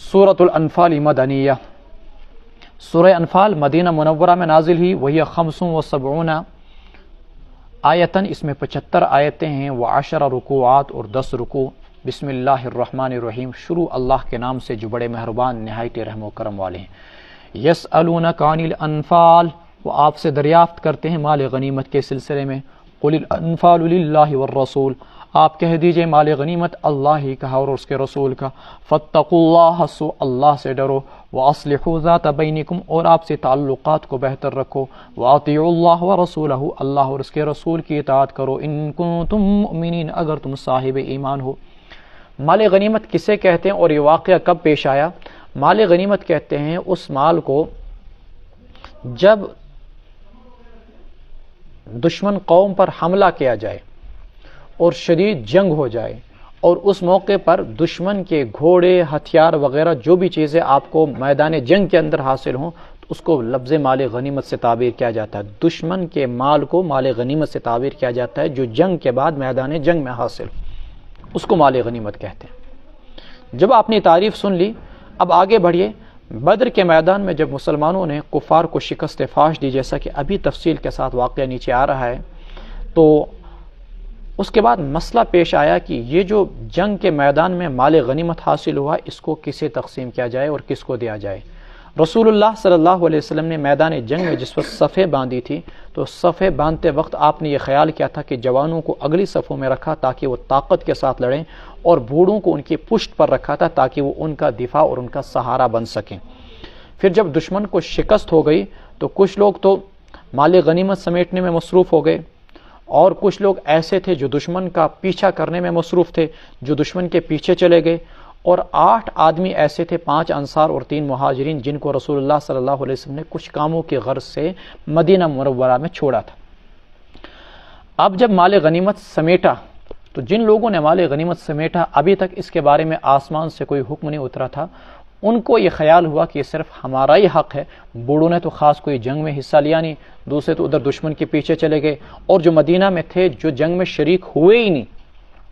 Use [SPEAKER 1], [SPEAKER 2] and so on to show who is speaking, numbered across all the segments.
[SPEAKER 1] سورۃ الانفال مدنیہ، سورہ انفال مدینہ منورہ میں نازل ہوئی، وہی 75 آیتن، اس میں 75 آیتیں ہیں، و10 رکوعات اور 10 رکوع۔ بسم اللہ الرحمن الرحیم، شروع اللہ کے نام سے جو بڑے مہربان نہایت رحم و کرم والے ہیں۔ یسألونک عن الانفال، وہ آپ سے دریافت کرتے ہیں مال غنیمت کے سلسلے میں۔ قل الانفال للہ والرسول، آپ کہہ دیجئے مال غنیمت اللہ ہی کا اور اس کے رسول کا۔ فاتقوا اللہ، سو اللہ سے ڈرو۔ واصلحوا ذات بینکم، اور آپ سے تعلقات کو بہتر رکھو۔ واطیعوا اللہ ورسولہ، اللہ اور اس کے رسول کی اطاعت کرو۔ ان کنتم مؤمنین، اگر تم صاحب ایمان ہو۔ مال غنیمت کسے کہتے ہیں اور یہ واقعہ کب پیش آیا؟ مال غنیمت کہتے ہیں اس مال کو جب دشمن قوم پر حملہ کیا جائے اور شدید جنگ ہو جائے، اور اس موقع پر دشمن کے گھوڑے، ہتھیار وغیرہ جو بھی چیزیں آپ کو میدان جنگ کے اندر حاصل ہوں، تو اس کو لفظ مال غنیمت سے تعبیر کیا جاتا ہے۔ دشمن کے مال کو مال غنیمت سے تعبیر کیا جاتا ہے جو جنگ کے بعد میدان جنگ میں حاصل ہو، اس کو مال غنیمت کہتے ہیں۔ جب آپ نے تعریف سن لی، اب آگے بڑھیے۔ بدر کے میدان میں جب مسلمانوں نے کفار کو شکست فاش دی، جیسا کہ ابھی تفصیل کے ساتھ واقعہ نیچے آ رہا ہے، تو اس کے بعد مسئلہ پیش آیا کہ یہ جو جنگ کے میدان میں مال غنیمت حاصل ہوا، اس کو کسے تقسیم کیا جائے اور کس کو دیا جائے۔ رسول اللہ صلی اللہ علیہ وسلم نے میدان جنگ میں جس وقت صفیں باندھی تھی، تو صفیں باندھتے وقت آپ نے یہ خیال کیا تھا کہ جوانوں کو اگلی صفوں میں رکھا تاکہ وہ طاقت کے ساتھ لڑیں، اور بوڑھوں کو ان کی پشت پر رکھا تھا تاکہ وہ ان کا دفاع اور ان کا سہارا بن سکیں۔ پھر جب دشمن کو شکست ہو گئی تو کچھ لوگ تو مال غنیمت سمیٹنے میں مصروف ہو گئے، اور کچھ لوگ ایسے تھے جو دشمن کا پیچھا کرنے میں مصروف تھے، جو دشمن کے پیچھے چلے گئے، اور 8 آدمی ایسے تھے، 5 انصار اور 3 مہاجرین، جن کو رسول اللہ صلی اللہ علیہ وسلم نے کچھ کاموں کی غرض سے مدینہ منورہ میں چھوڑا تھا۔ اب جب مال غنیمت سمیٹا، تو جن لوگوں نے مال غنیمت سمیٹا، ابھی تک اس کے بارے میں آسمان سے کوئی حکم نہیں اترا تھا، ان کو یہ خیال ہوا کہ یہ صرف ہمارا ہی حق ہے۔ بوڑھوں نے تو خاص کوئی جنگ میں حصہ لیا نہیں، دوسرے تو ادھر دشمن کے پیچھے چلے گئے، اور جو مدینہ میں تھے جو جنگ میں شریک ہوئے ہی نہیں،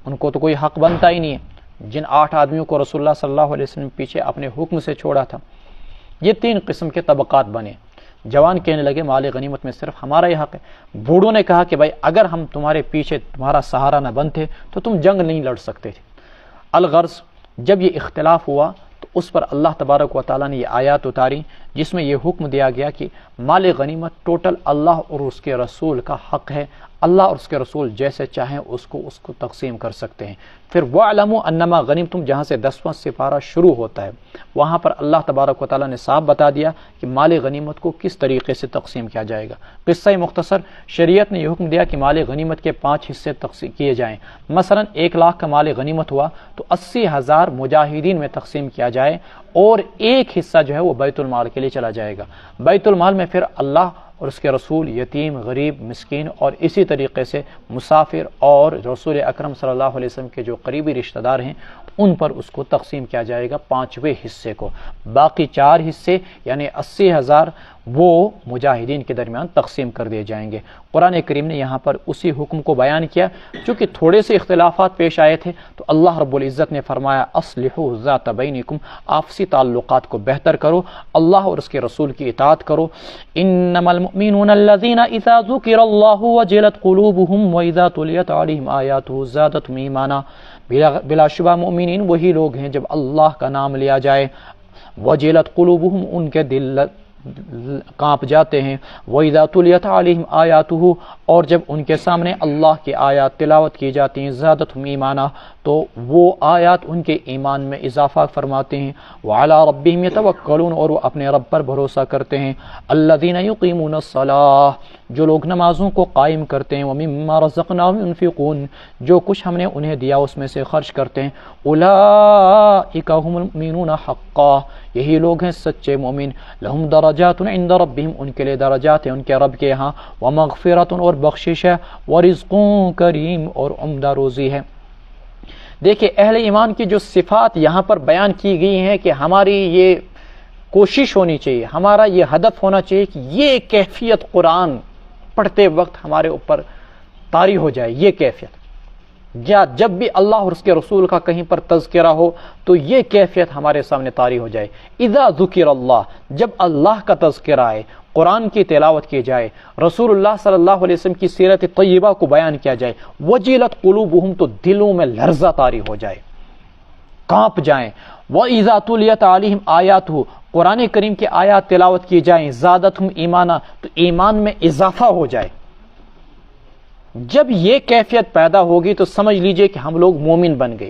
[SPEAKER 1] ان کو تو کوئی حق بنتا ہی نہیں ہے۔ جن 8 آدمیوں کو رسول اللہ صلی اللہ علیہ وسلم پیچھے اپنے حکم سے چھوڑا تھا، یہ 3 قسم کے طبقات بنے۔ جوان کہنے لگے مال غنیمت میں صرف ہمارا ہی حق ہے۔ بوڑھوں نے کہا کہ بھائی اگر ہم تمہارے پیچھے تمہارا سہارا نہ بنتے تو تم جنگ نہیں لڑ سکتے تھے۔ الغرض جب یہ اختلاف ہوا تو اس پر اللہ تبارک و تعالیٰ نے یہ آیات اتاری جس میں یہ حکم دیا گیا کہ مال غنیمت ٹوٹل اللہ اور اس کے رسول کا حق ہے، اللہ اور اس کے رسول جیسے چاہیں اس کو تقسیم کر سکتے ہیں۔ پھر وَاعْلَمُوا أَنَّمَا غَنِمْتُمْ جہاں سے 10واں سپارہ شروع ہوتا ہے، وہاں پر اللہ تبارک و تعالیٰ نے صاف بتا دیا کہ مال غنیمت کو کس طریقے سے تقسیم کیا جائے گا۔ قصہ مختصر، شریعت نے یہ حکم دیا کہ مال غنیمت کے 5 حصے تقسیم کیے جائیں۔ مثلا 1 لاکھ کا مال غنیمت ہوا تو 80,000 مجاہدین میں تقسیم کیا جائے، اور 1 حصہ جو ہے وہ بیت المال کے لیے چلا جائے گا۔ بیت المال میں پھر اللہ اور اس کے رسول، یتیم، غریب، مسکین، اور اسی طریقے سے مسافر اور رسول اکرم صلی اللہ علیہ وسلم کے جو قریبی رشتہ دار ہیں، ان پر اس کو تقسیم کیا جائے گا 5ویں حصے کو۔ باقی 4 حصے یعنی 80,000 وہ مجاہدین کے درمیان تقسیم کر دیے جائیں گے۔ قرآن کریم نے یہاں پر اسی حکم کو بیان کیا۔ چونکہ تھوڑے سے اختلافات پیش آئے تھے تو اللہ رب العزت نے فرمایا اصلحوا ذات بینکم، آپسی تعلقات کو بہتر کرو، اللہ اور اس کے رسول کی اطاعت کرو۔ انما المؤمنون الذين اذا ذكر الله وجلت قلوبهم واذا تليت عليهم آیاته زادتهم ایمانا، بلا شبہ مومنین وہی لوگ ہیں جب اللہ کا نام لیا جائے، وجلت قلوبهم ان کے دل کانپ جاتے ہیں، وَإِذَا تُلِيَتْ عَلَيْهِمْ آیَاتُهُ اور جب ان کے سامنے اللہ کی آیات تلاوت کی جاتی ہیں، زادتهم ایمانا تو وہ آیات ان کے ایمان میں اضافہ فرماتے ہیں، وَعَلَىٰ رَبِّهِمْ يَتَوَكَّلُونَ اور وہ اپنے رب پر بھروسہ کرتے ہیں، الَّذِينَ يُقِيمُونَ الصَّلَاةَ جو لوگ نمازوں کو قائم کرتے ہیں، وَمِمَّا رَزَقْنَاهُمْ يُنْفِقُونَ جو کچھ ہم نے انہیں دیا اس میں سے خرچ کرتے ہیں، أُولَٰئِكَ هُمُ الْمُؤْمِنُونَ حَقًّا یہی لوگ ہیں سچے مومن، لہم درجات عند ربہم ان کے لیے درجات ہیں ان کے رب کے ہاں، ومغفرت اور بخشش ہے، ورزق کریم اور عمدہ روزی ہے۔ دیکھیں اہل ایمان کی جو صفات یہاں پر بیان کی گئی ہیں کہ ہماری یہ کوشش ہونی چاہیے، ہمارا یہ ہدف ہونا چاہیے کہ یہ کیفیت قرآن پڑھتے وقت ہمارے اوپر طاری ہو جائے، یہ کیفیت یا جب بھی اللہ اور اس کے رسول کا کہیں پر تذکرہ ہو تو یہ کیفیت ہمارے سامنے طاری ہو جائے. اذا ذکر اللہ، جب اللہ کا تذکرہ آئے، قرآن کی تلاوت کی جائے، رسول اللہ صلی اللہ علیہ وسلم کی سیرت طیبہ کو بیان کیا جائے، وجلت قلوبہم، تو دلوں میں لرزہ طاری ہو جائے، کانپ جائیں. وَإِذَا تُلِيَتْ عَلَيْهِمْ آیاتہ، قرآن کریم کی آیات تلاوت کی جائیں، زادتہم ایمانا، تو ایمان میں اضافہ ہو جائے. جب یہ کیفیت پیدا ہوگی تو سمجھ لیجئے کہ ہم لوگ مومن بن گئے.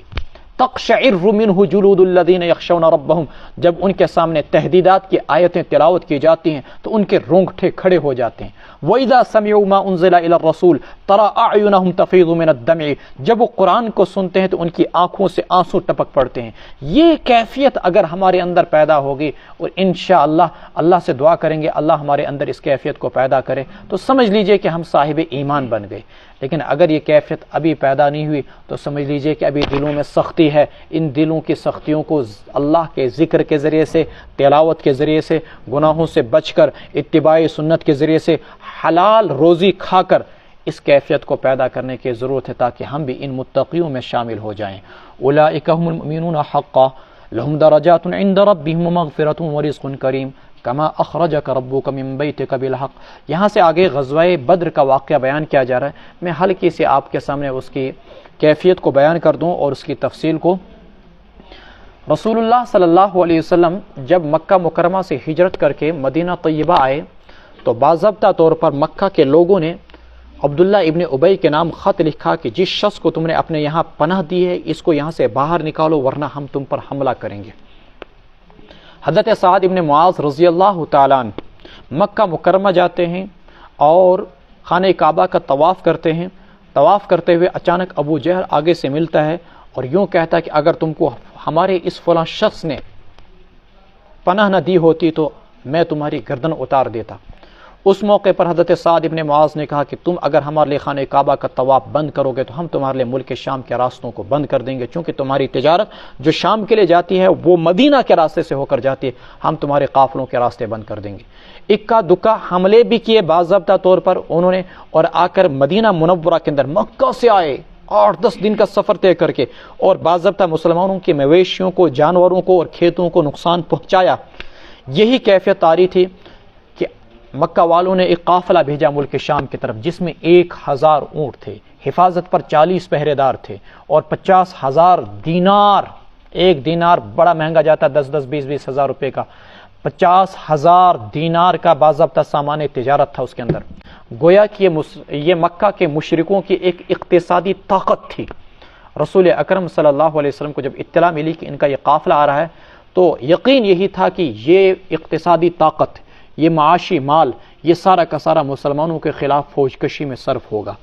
[SPEAKER 1] تقشعر منہ جلود الذین یخشون ربہم، جب ان کے سامنے تہدیدات کی آیتیں تلاوت کی جاتی ہیں تو ان کے رونگٹے کھڑے ہو جاتے ہیں. وَإِذَا سَمِعُوا مَا أُنزِلَ إِلَى الرَّسُولِ تَرَىٰ أَعْيُنَهُمْ تَفِيضُ مِنَ الدَّمْعِ، جب وہ قرآن کو سنتے ہیں تو ان کی آنکھوں سے آنسو ٹپک پڑتے ہیں. یہ کیفیت اگر ہمارے اندر پیدا ہوگی، اور انشاءاللہ اللہ سے دعا کریں گے اللہ ہمارے اندر اس کیفیت کو پیدا کرے، تو سمجھ لیجئے کہ ہم صاحب ایمان بن گئے. لیکن اگر یہ کیفیت ابھی پیدا نہیں ہوئی تو سمجھ لیجئے کہ ابھی دلوں میں سختی ہے. ان دلوں کی سختیوں کو اللہ کے ذکر کے ذریعے سے، تلاوت کے ذریعے سے، گناہوں سے بچ کر، اتباع سنت کے ذریعے سے، حلال روزی کھا کر اس کیفیت کو پیدا کرنے کی ضرورت ہے، تاکہ ہم بھی ان متقیوں میں شامل ہو جائیں. اولئک هم المؤمنون حقا لهم درجات عند ربهم ومغفرۃ ورزق کریم کما اخرجک ربک من بیتک بالحق. یہاں سے آگے غزوہ بدر کا واقعہ بیان کیا جا رہا ہے. میں ہلکی سے آپ کے سامنے اس کی کیفیت کو بیان کر دوں اور اس کی تفصیل کو. رسول اللہ صلی اللہ علیہ وسلم جب مکہ مکرمہ سے ہجرت کر کے مدینہ طیبہ آئے تو باضابطہ طور پر مکہ کے لوگوں نے عبداللہ ابن ابی کے نام خط لکھا کہ جس شخص کو تم نے اپنے یہاں پناہ دی ہے اس کو یہاں سے باہر نکالو ورنہ ہم تم پر حملہ کریں گے. حضرت سعد ابن معاذ رضی اللہ تعالیٰ عنہ مکہ مکرمہ جاتے ہیں اور خانہ کعبہ کا طواف کرتے ہیں. طواف کرتے ہوئے اچانک ابو جہل آگے سے ملتا ہے اور یوں کہتا ہے کہ اگر تم کو ہمارے اس فلاں شخص نے پناہ نہ دی ہوتی تو میں تمہاری گردن اتار دیتا. اس موقع پر حضرت سعد ابن معاذ نے کہا کہ تم اگر ہمارے لیے خانہ کعبہ کا طواف بند کرو گے تو ہم تمہارے لیے ملک شام کے راستوں کو بند کر دیں گے، چونکہ تمہاری تجارت جو شام کے لیے جاتی ہے وہ مدینہ کے راستے سے ہو کر جاتی ہے، ہم تمہارے قافلوں کے راستے بند کر دیں گے. اکا دکا حملے بھی کیے باضابطہ طور پر انہوں نے، اور آ کر مدینہ منورہ کے اندر مکہ سے آئے 8-10 دن کا سفر طے کر کے، اور باضابطہ مسلمانوں کے مویشیوں کو، جانوروں کو اور کھیتوں کو نقصان پہنچایا. یہی کیفیت طاری تھی کہ مکہ والوں نے ایک قافلہ بھیجا ملک شام کی طرف جس میں 1000 اونٹ تھے، حفاظت پر 40 پہرے دار تھے، اور 50,000 دینار. ایک دینار بڑا مہنگا جاتا، 10-10 20-20 ہزار روپے کا. 50,000 دینار کا باضابطہ سامان تجارت تھا اس کے اندر. گویا کہ یہ مکہ کے مشرکوں کی ایک اقتصادی طاقت تھی. رسول اکرم صلی اللہ علیہ وسلم کو جب اطلاع ملی کہ ان کا یہ قافلہ آ رہا ہے تو یقین یہی تھا کہ یہ اقتصادی طاقت، یہ معاشی مال، یہ سارا کا سارا مسلمانوں کے خلاف فوج کشی میں صرف ہوگا.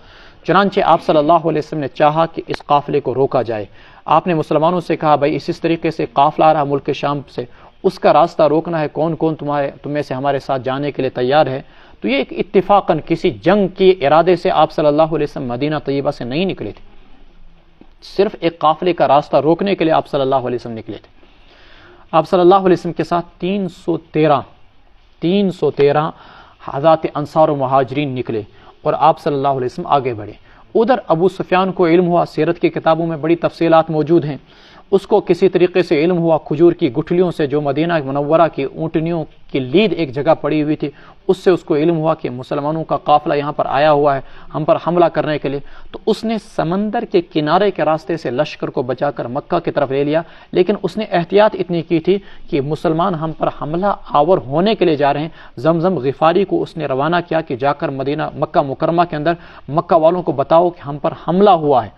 [SPEAKER 1] چنانچہ آپ صلی اللہ علیہ وسلم نے چاہا کہ اس قافلے کو روکا جائے. آپ نے مسلمانوں سے کہا بھائی اس طریقے سے قافلہ آ رہا ملک شام سے، اس کا راستہ روکنا ہے، کون کون تم میں سے ہمارے ساتھ جانے کے لیے تیار ہے؟ تو یہ ایک اتفاقاً کسی جنگ کے ارادے سے آپ صلی اللہ علیہ وسلم مدینہ طیبہ سے نہیں نکلے تھے، صرف ایک قافلے کا راستہ روکنے کے لیے آپ صلی اللہ علیہ وسلم نکلے تھے. آپ صلی اللہ علیہ وسلم کے ساتھ 313 حضرات انصار و مہاجرین نکلے اور آپ صلی اللہ علیہ وسلم آگے بڑھے. ادھر ابو سفیان کو علم ہوا، سیرت کی کتابوں میں بڑی تفصیلات موجود ہیں، اس کو کسی طریقے سے علم ہوا کھجور کی گٹھلیوں سے جو مدینہ منورہ کی اونٹنیوں کی لید ایک جگہ پڑی ہوئی تھی، اس سے اس کو علم ہوا کہ مسلمانوں کا قافلہ یہاں پر آیا ہوا ہے ہم پر حملہ کرنے کے لیے. تو اس نے سمندر کے کنارے کے راستے سے لشکر کو بچا کر مکہ کی طرف لے لیا، لیکن اس نے احتیاط اتنی کی تھی کہ مسلمان ہم پر حملہ آور ہونے کے لیے جا رہے ہیں. زمزم غفاری کو اس نے روانہ کیا کہ جا کر مکہ مکرمہ کے اندر مکہ والوں کو بتاؤ کہ ہم پر حملہ ہوا ہے،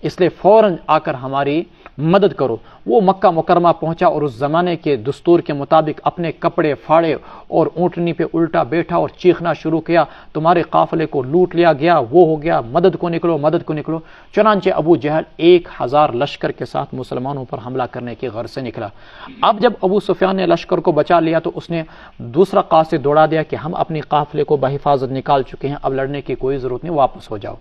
[SPEAKER 1] اس لیے فوراً آ کر ہماری مدد کرو. وہ مکہ مکرمہ پہنچا اور اس زمانے کے دستور کے مطابق اپنے کپڑے پھاڑے اور اونٹنی پہ الٹا بیٹھا اور چیخنا شروع کیا، تمہارے قافلے کو لوٹ لیا گیا، وہ ہو گیا، مدد کو نکلو مدد کو نکلو. چنانچہ ابو جہل 1000 لشکر کے ساتھ مسلمانوں پر حملہ کرنے کی غرض سے نکلا. اب جب ابو سفیان نے لشکر کو بچا لیا تو اس نے دوسرا قاصد دوڑا دیا کہ ہم اپنی قافلے کو بحفاظت نکال چکے ہیں، اب لڑنے کی کوئی ضرورت نہیں، واپس ہو جاؤ.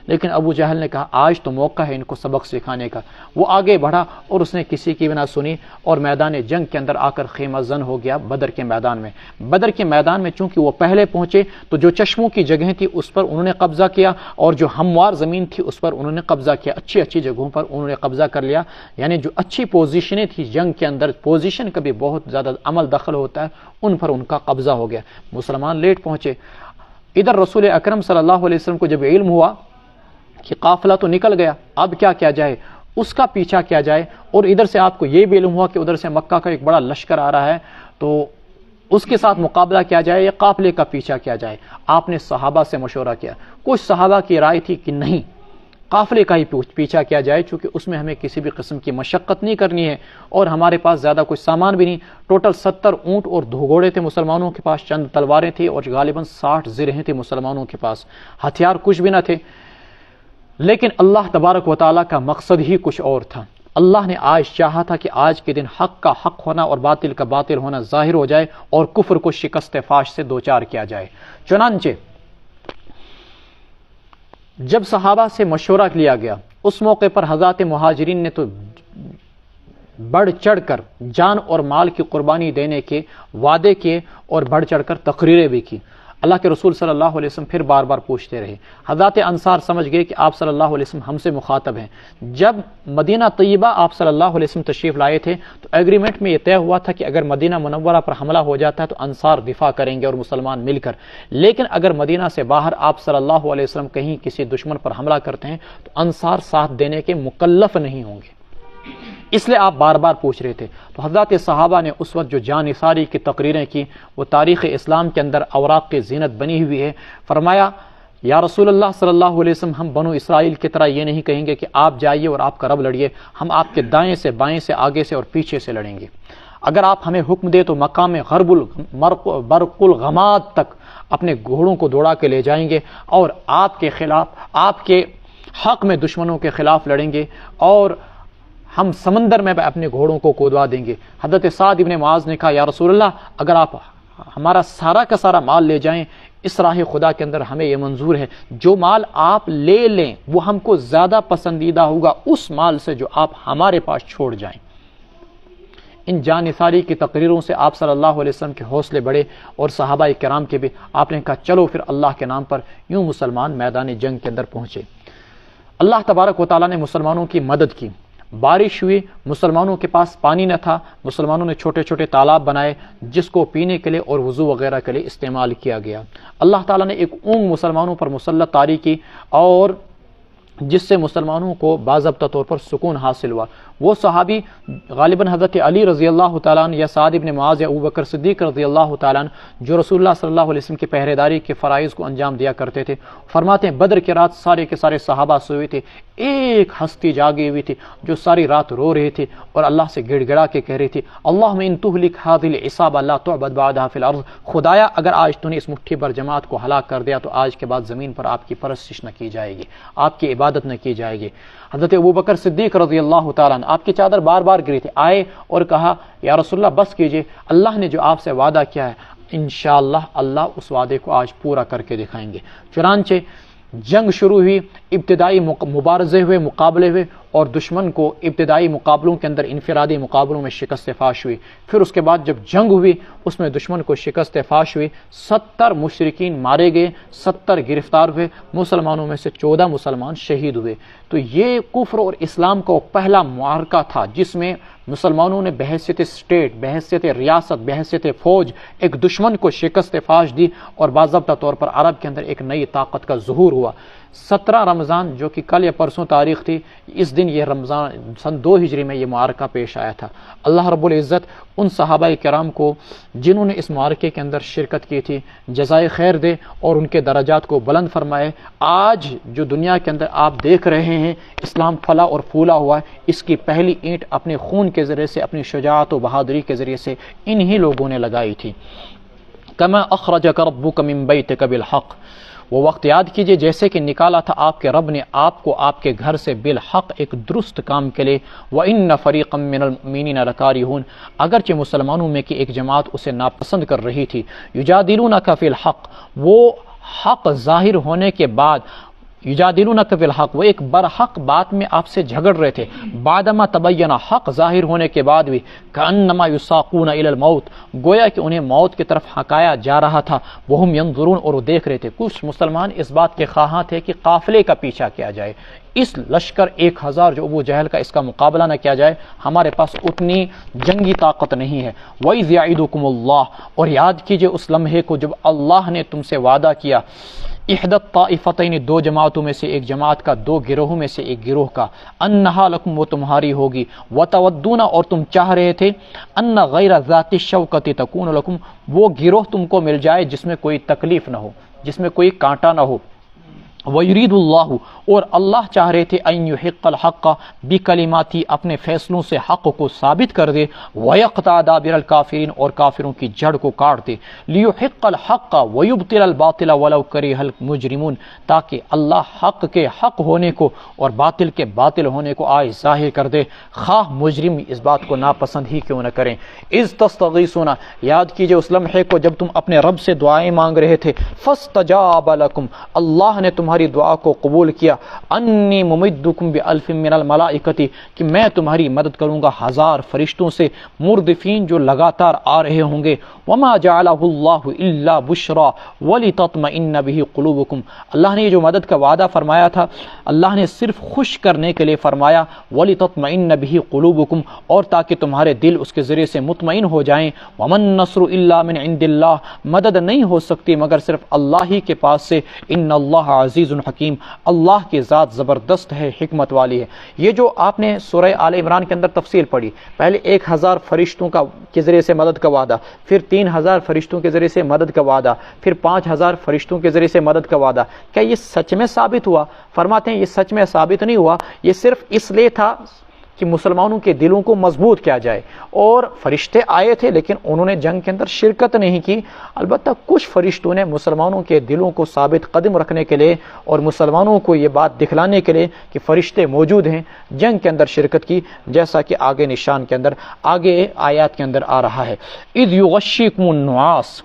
[SPEAKER 1] لیکن ابو جہل نے کہا آج تو موقع ہے ان کو سبق سکھانے کا۔ وہ آگے بڑھا اور اس نے کسی کی بھی نہ سنی اور میدان جنگ کے اندر آ کر خیمہ زن ہو گیا بدر کے میدان میں۔ بدر کے میدان میں چونکہ وہ پہلے پہنچے تو جو چشموں کی جگہیں تھی اس پر انہوں نے قبضہ کیا، اور جو ہموار زمین تھی اس پر انہوں نے قبضہ کیا، اچھی اچھی جگہوں پر انہوں نے قبضہ کر لیا، یعنی جو اچھی پوزیشنیں تھی جنگ کے اندر، پوزیشن کا بھی بہت زیادہ عمل دخل ہوتا ہے، ان پر ان کا قبضہ ہو گیا۔ مسلمان لیٹ پہنچے۔ ادھر رسول اکرم صلی اللہ علیہ وسلم کو جب علم ہوا کہ قافلہ تو نکل گیا، اب کیا کیا جائے، اس کا پیچھا کیا جائے، اور ادھر سے آپ کو یہ بھی علم ہوا کہ ادھر سے مکہ کا ایک بڑا لشکر آ رہا ہے، تو اس کے ساتھ مقابلہ کیا جائے یا قافلے کا پیچھا کیا جائے۔ آپ نے صحابہ سے مشورہ کیا، کچھ صحابہ کی رائے تھی کہ نہیں، قافلے کا ہی پیچھا کیا جائے، چونکہ اس میں ہمیں کسی بھی قسم کی مشقت نہیں کرنی ہے اور ہمارے پاس زیادہ کچھ سامان بھی نہیں۔ ٹوٹل 70 اونٹ اور 2 گھوڑے تھے مسلمانوں کے پاس، چند تلواریں تھیں اور غالباً 60 زرہیں تھیں مسلمانوں کے پاس، ہتھیار کچھ بھی نہ تھے۔ لیکن اللہ تبارک و تعالیٰ کا مقصد ہی کچھ اور تھا۔ اللہ نے آج چاہا تھا کہ آج کے دن حق کا حق ہونا اور باطل کا باطل ہونا ظاہر ہو جائے اور کفر کو شکست فاش سے دوچار کیا جائے۔ چنانچہ جب صحابہ سے مشورہ لیا گیا، اس موقع پر حضرات مہاجرین نے تو بڑھ چڑھ کر جان اور مال کی قربانی دینے کے وعدے کیے اور بڑھ چڑھ کر تقریریں بھی کی۔ اللہ کے رسول صلی اللہ علیہ وسلم پھر بار بار پوچھتے رہے۔ حضرات انصار سمجھ گئے کہ آپ صلی اللہ علیہ وسلم ہم سے مخاطب ہیں۔ جب مدینہ طیبہ آپ صلی اللہ علیہ وسلم تشریف لائے تھے تو ایگریمنٹ میں یہ طے ہوا تھا کہ اگر مدینہ منورہ پر حملہ ہو جاتا ہے تو انصار دفاع کریں گے اور مسلمان مل کر، لیکن اگر مدینہ سے باہر آپ صلی اللہ علیہ وسلم کہیں کسی دشمن پر حملہ کرتے ہیں تو انصار ساتھ دینے کے مکلف نہیں ہوں گے، اس لیے آپ بار بار پوچھ رہے تھے۔ تو حضرات صحابہ نے اس وقت جو جان نثاری کی تقریریں کی وہ تاریخ اسلام کے اندر اوراق کی زینت بنی ہوئی ہے۔ فرمایا یا رسول اللہ صلی اللہ علیہ وسلم، ہم بنو اسرائیل کی طرح یہ نہیں کہیں گے کہ آپ جائیے اور آپ کا رب لڑیے، ہم آپ کے دائیں سے بائیں سے آگے سے اور پیچھے سے لڑیں گے۔ اگر آپ ہمیں حکم دے تو مقام برق الغماد تک اپنے گھوڑوں کو دوڑا کے لے جائیں گے اور آپ کے خلاف، آپ کے حق میں دشمنوں کے خلاف لڑیں گے، اور ہم سمندر میں اپنے گھوڑوں کو کودوا دیں گے۔ حضرت سعد ابن معاذ نے کہا یا رسول اللہ، اگر آپ ہمارا سارا کا سارا مال لے جائیں اس راہ خدا کے اندر ہمیں یہ منظور ہے، جو مال آپ لے لیں وہ ہم کو زیادہ پسندیدہ ہوگا اس مال سے جو آپ ہمارے پاس چھوڑ جائیں۔ ان جان نثاری کی تقریروں سے آپ صلی اللہ علیہ وسلم کے حوصلے بڑھے اور صحابہ کرام کے بھی۔ آپ نے کہا چلو پھر اللہ کے نام پر، یوں مسلمان میدان جنگ کے اندر پہنچے۔ اللہ تبارک و تعالیٰ نے مسلمانوں کی مدد کی، بارش ہوئی، مسلمانوں کے پاس پانی نہ تھا، مسلمانوں نے چھوٹے چھوٹے تالاب بنائے جس کو پینے کے لیے اور وضو وغیرہ کے لیے استعمال کیا گیا۔ اللہ تعالیٰ نے ایک اونگ مسلمانوں پر مسلط طاری کی اور جس سے مسلمانوں کو باضابطہ طور پر سکون حاصل ہوا۔ وہ صحابی غالباً حضرت علی رضی اللہ تعالیٰ عنہ یا سعد ابن معاذ یا ابوبکر صدیق رضی اللہ تعالیٰ عنہ، جو رسول اللہ صلی اللہ علیہ وسلم کی پہرے داری کے فرائض کو انجام دیا کرتے تھے، فرماتے ہیں بدر کی رات سارے کے سارے صحابہ سوئے تھے، ایک ہستی جاگی ہوئی تھی جو ساری رات رو رہی تھی اور اللہ سے گڑ گڑا کے کہہ رہی تھی اللہم ان تہلک ہذہ العصابہ لا تعبد بعدها فی الارض، خدایا اگر آج تو نے اس مٹھی بھر جماعت کو ہلاک کر دیا تو آج کے بعد زمین پر آپ کی پرستش نہ کی جائے گی، آپ کی عبادت نہ کی جائے گی۔ حضرت ابوبکر صدیق رضی اللہ تعالیٰ عنہ، آپ کی چادر بار بار گری تھی، آئے اور کہا یا رسول اللہ بس کیجئے، اللہ نے جو آپ سے وعدہ کیا ہے انشاءاللہ اللہ اس وعدے کو آج پورا کر کے دکھائیں گے۔ چنانچہ جنگ شروع ہوئی، ابتدائی مبارزے ہوئے، مقابلے ہوئے اور دشمن کو ابتدائی مقابلوں کے اندر انفرادی مقابلوں میں شکست فاش ہوئی۔ پھر اس کے بعد جب جنگ ہوئی اس میں دشمن کو شکست فاش ہوئی، 70 مشرکین مارے گئے، 70 گرفتار ہوئے، مسلمانوں میں سے 14 مسلمان شہید ہوئے۔ تو یہ کفر اور اسلام کا پہلا معرکہ تھا جس میں مسلمانوں نے بحیثیت اسٹیٹ، بحیثیت ریاست، بحیثیت فوج ایک دشمن کو شکست فاش دی اور باضابطہ طور پر عرب کے اندر ایک نئی طاقت کا ظہور ہوا۔ 17 رمضان جو کہ کل یا پرسوں تاریخ تھی، اس دن یہ رمضان سن 2 ہجری میں یہ معرکہ پیش آیا تھا۔ اللہ رب العزت ان صحابہ کرام کو جنہوں نے اس معرکے کے اندر شرکت کی تھی جزائے خیر دے اور ان کے درجات کو بلند فرمائے۔ آج جو دنیا کے اندر آپ دیکھ رہے ہیں اسلام پھلا اور پھولا ہوا ہے، اس کی پہلی اینٹ اپنے خون کے ذریعے سے، اپنی شجاعت و بہادری کے ذریعے سے انہی لوگوں نے لگائی تھی۔ کما اخرجک ربک من بیتک بالحق، وہ وقت یاد کیجئے جیسے کہ نکالا تھا آپ کے رب نے آپ کو آپ کے گھر سے بالحق ایک درست کام کے لیے۔ وَإِنَّ فَرِيقًا مِّنَ الْمُؤْمِنِينَ لَكَارِهُونَ، اگرچہ مسلمانوں میں کی ایک جماعت اسے ناپسند کر رہی تھی۔ يُجَادِلُونَكَ فِي الْحَقِّ، وہ حق ظاہر ہونے کے بعد یجادلونک فی الحق، وہ ایک برحق بات میں آپ سے جھگڑ رہے تھے، بعدما تبین، حق ظاہر ہونے کے بعد بھی، کأنما یساقون الی الموت، گویا کہ انہیں موت کی طرف ہکایا جا رہا تھا، وہم ینظرون، اور وہ دیکھ رہے تھے۔ کچھ مسلمان اس بات کے خواہاں تھے کہ قافلے کا پیچھا کیا جائے، اس لشکر 1000 جو ابو جہل کا، اس کا مقابلہ نہ کیا جائے، ہمارے پاس اتنی جنگی طاقت نہیں ہے۔ وَإِذْ يَعِدُكُمُ اللَّهُ، اور یاد کیجئے اس لمحے کو جب اللہ نے تم سے وعدہ کیا، احدى الطائفتین، دو جماعتوں میں سے ایک جماعت کا، دو گروہوں میں سے ایک گروہ کا، انہا لکم، وہ تمہاری ہوگی، وتودون، اور تم چاہ رہے تھے، ان غیر ذات الشوکۃ تکون لکم، وہ گروہ تم کو مل جائے جس میں کوئی تکلیف نہ ہو، جس میں کوئی کانٹا نہ ہو۔ وَيُرِيدُ اللَّهُ، اور اللہ چاہ رہے تھے، ان یحق الحق بکلماتی، اپنے فیصلوں سے حق کو ثابت کر دے، ویقطع دابر الکافرین، اور کافروں کی جڑ کو کاٹ دے، لیحق الحق ویبطل الباطل ولو کرہ المجرمون، تاکہ اللہ حق کے حق ہونے کو اور باطل کے باطل ہونے کو آج ظاہر کر دے، خواہ مجرم اس بات کو ناپسند ہی کیوں نہ کریں۔ اذ تستغیثون، یاد کیجئے اس لمحے کو جب تم اپنے رب سے دعائیں مانگ رہے تھے، فاستجاب لکم، اللہ نے تمہاری دعا کو قبول کیا، انی ممدکم بالف من الملائکۃ، کہ میں تمہاری مدد کروں گا 1000 فرشتوں سے، مردفین، جو لگاتار آ رہے ہوں گے۔ وما جعلہ اللہ الا بشرا ولتطمئن بہ قلوبکم، اللہ نے یہ جو مدد کا وعدہ فرمایا تھا، اللہ نے صرف خوش کرنے کے لیے فرمایا، ولتطمئن بہ قلوبکم، اور تاکہ تمہارے دل اس کے ذریعے سے مطمئن ہو جائیں۔ ومن نصر الا من عند اللہ، مدد نہیں ہو سکتی مگر صرف اللہ ہی کے پاس سے۔ ان اللہ عزیز حکیم، اللہ کی ذات زبردست ہے، حکمت والی ہے۔ یہ جو آپ نے سورہ آل عمران کے اندر تفصیل پڑھی، پہلے 1000 فرشتوں کے ذریعے سے مدد کا وعدہ، پھر 3000 فرشتوں کے ذریعے سے مدد کا وعدہ، پھر 5000 فرشتوں کے ذریعے سے مدد کا وعدہ، کیا یہ سچ میں ثابت ہوا؟ فرماتے ہیں یہ سچ میں ثابت نہیں ہوا، یہ صرف اس لیے تھا کہ مسلمانوں کے دلوں کو مضبوط کیا جائے، اور فرشتے آئے تھے لیکن انہوں نے جنگ کے اندر شرکت نہیں کی۔ البتہ کچھ فرشتوں نے مسلمانوں کے دلوں کو ثابت قدم رکھنے کے لیے اور مسلمانوں کو یہ بات دکھلانے کے لیے کہ فرشتے موجود ہیں، جنگ کے اندر شرکت کی، جیسا کہ آگے نشان کے اندر، آگے آیات کے اندر آ رہا ہے۔ اذ یغشیکم النعاس،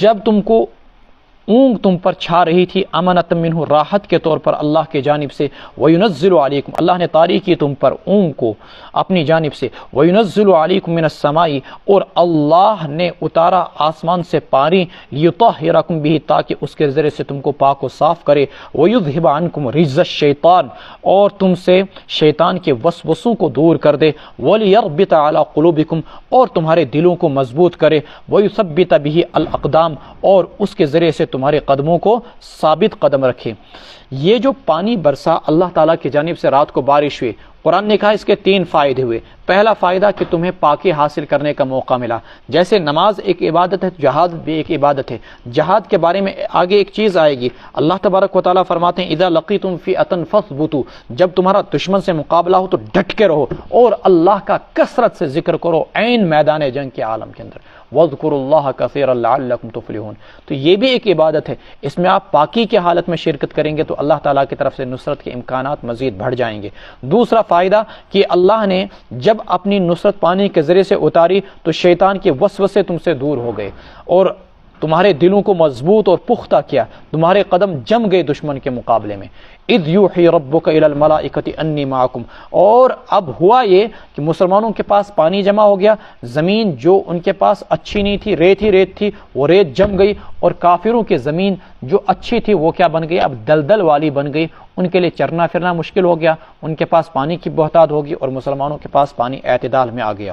[SPEAKER 1] جب تم کو اونگ تم پر چھا رہی تھی، امنت منہ، راحت کے طور پر اللہ کے جانب سے، وینزل علیکم، اللہ نے طاری کی تم پر اونگ کو اپنی جانب سے، وینزل علیکم من السماء، اور اللہ نے اتارا آسمان سے پانی، لیطہرکم بہ، تاکہ اس کے ذریعے سے تم کو پاک و صاف کرے، ویذہب عنکم رجز الشیطان، اور تم سے شیطان کے وسوسوں کو دور کر دے، ولیربط علی قلوبکم، اور تمہارے دلوں کو مضبوط کرے، ویثبت بہ الاقدام، اور اس کے ذریعے سے تمہارے قدموں کو ثابت قدم رکھے۔ یہ جو پانی برسا اللہ تعالیٰ کی جانب سے، رات کو بارش ہوئی، قرآن نے کہا اس کے 3 فائدے ہوئے۔ پہلا فائدہ کہ تمہیں پاکی حاصل کرنے کا موقع ملا، جیسے نماز ایک عبادت ہے، جہاد بھی ایک عبادت ہے۔ جہاد کے بارے میں آگے ایک چیز آئے گی، اللہ تبارک و تعالیٰ فرماتے ہیں اذا لقیتم فئۃ فاثبتوا، جب تمہارا دشمن سے مقابلہ ہو تو ڈٹ کے رہو، اور اللہ کا کثرت سے ذکر کرو عین میدان جنگ کے عالم کے اندر، وَاذْكُرُوا اللَّهَ كَثِيرًا لَعَلَّكُمْ تُفْلِحُونَ۔ تو یہ بھی ایک عبادت ہے، اس میں آپ پاکی کی حالت میں شرکت کریں گے تو اللہ تعالیٰ کی طرف سے نصرت کے امکانات مزید بڑھ جائیں گے۔ دوسرا فائدہ کہ اللہ نے جب اپنی نصرت پانی کے ذریعے سے اتاری تو شیطان کے وسوسے تم سے دور ہو گئے، اور تمہارے دلوں کو مضبوط اور پختہ کیا، تمہارے قدم جم گئے دشمن کے مقابلے میں۔ اذ یوحی ربک الی الملائکۃ انی معکم، اور اب ہوا یہ کہ مسلمانوں کے پاس پانی جمع ہو گیا، زمین جو ان کے پاس اچھی نہیں تھی، ریت ہی ریت تھی، وہ ریت جم گئی، اور کافروں کی زمین جو اچھی تھی وہ کیا بن گئی؟ اب دلدل والی بن گئی، ان کے لیے چرنا پھرنا مشکل ہو گیا، ان کے پاس پانی کی بہتات ہوگی، اور مسلمانوں کے پاس پانی اعتدال میں آ گیا۔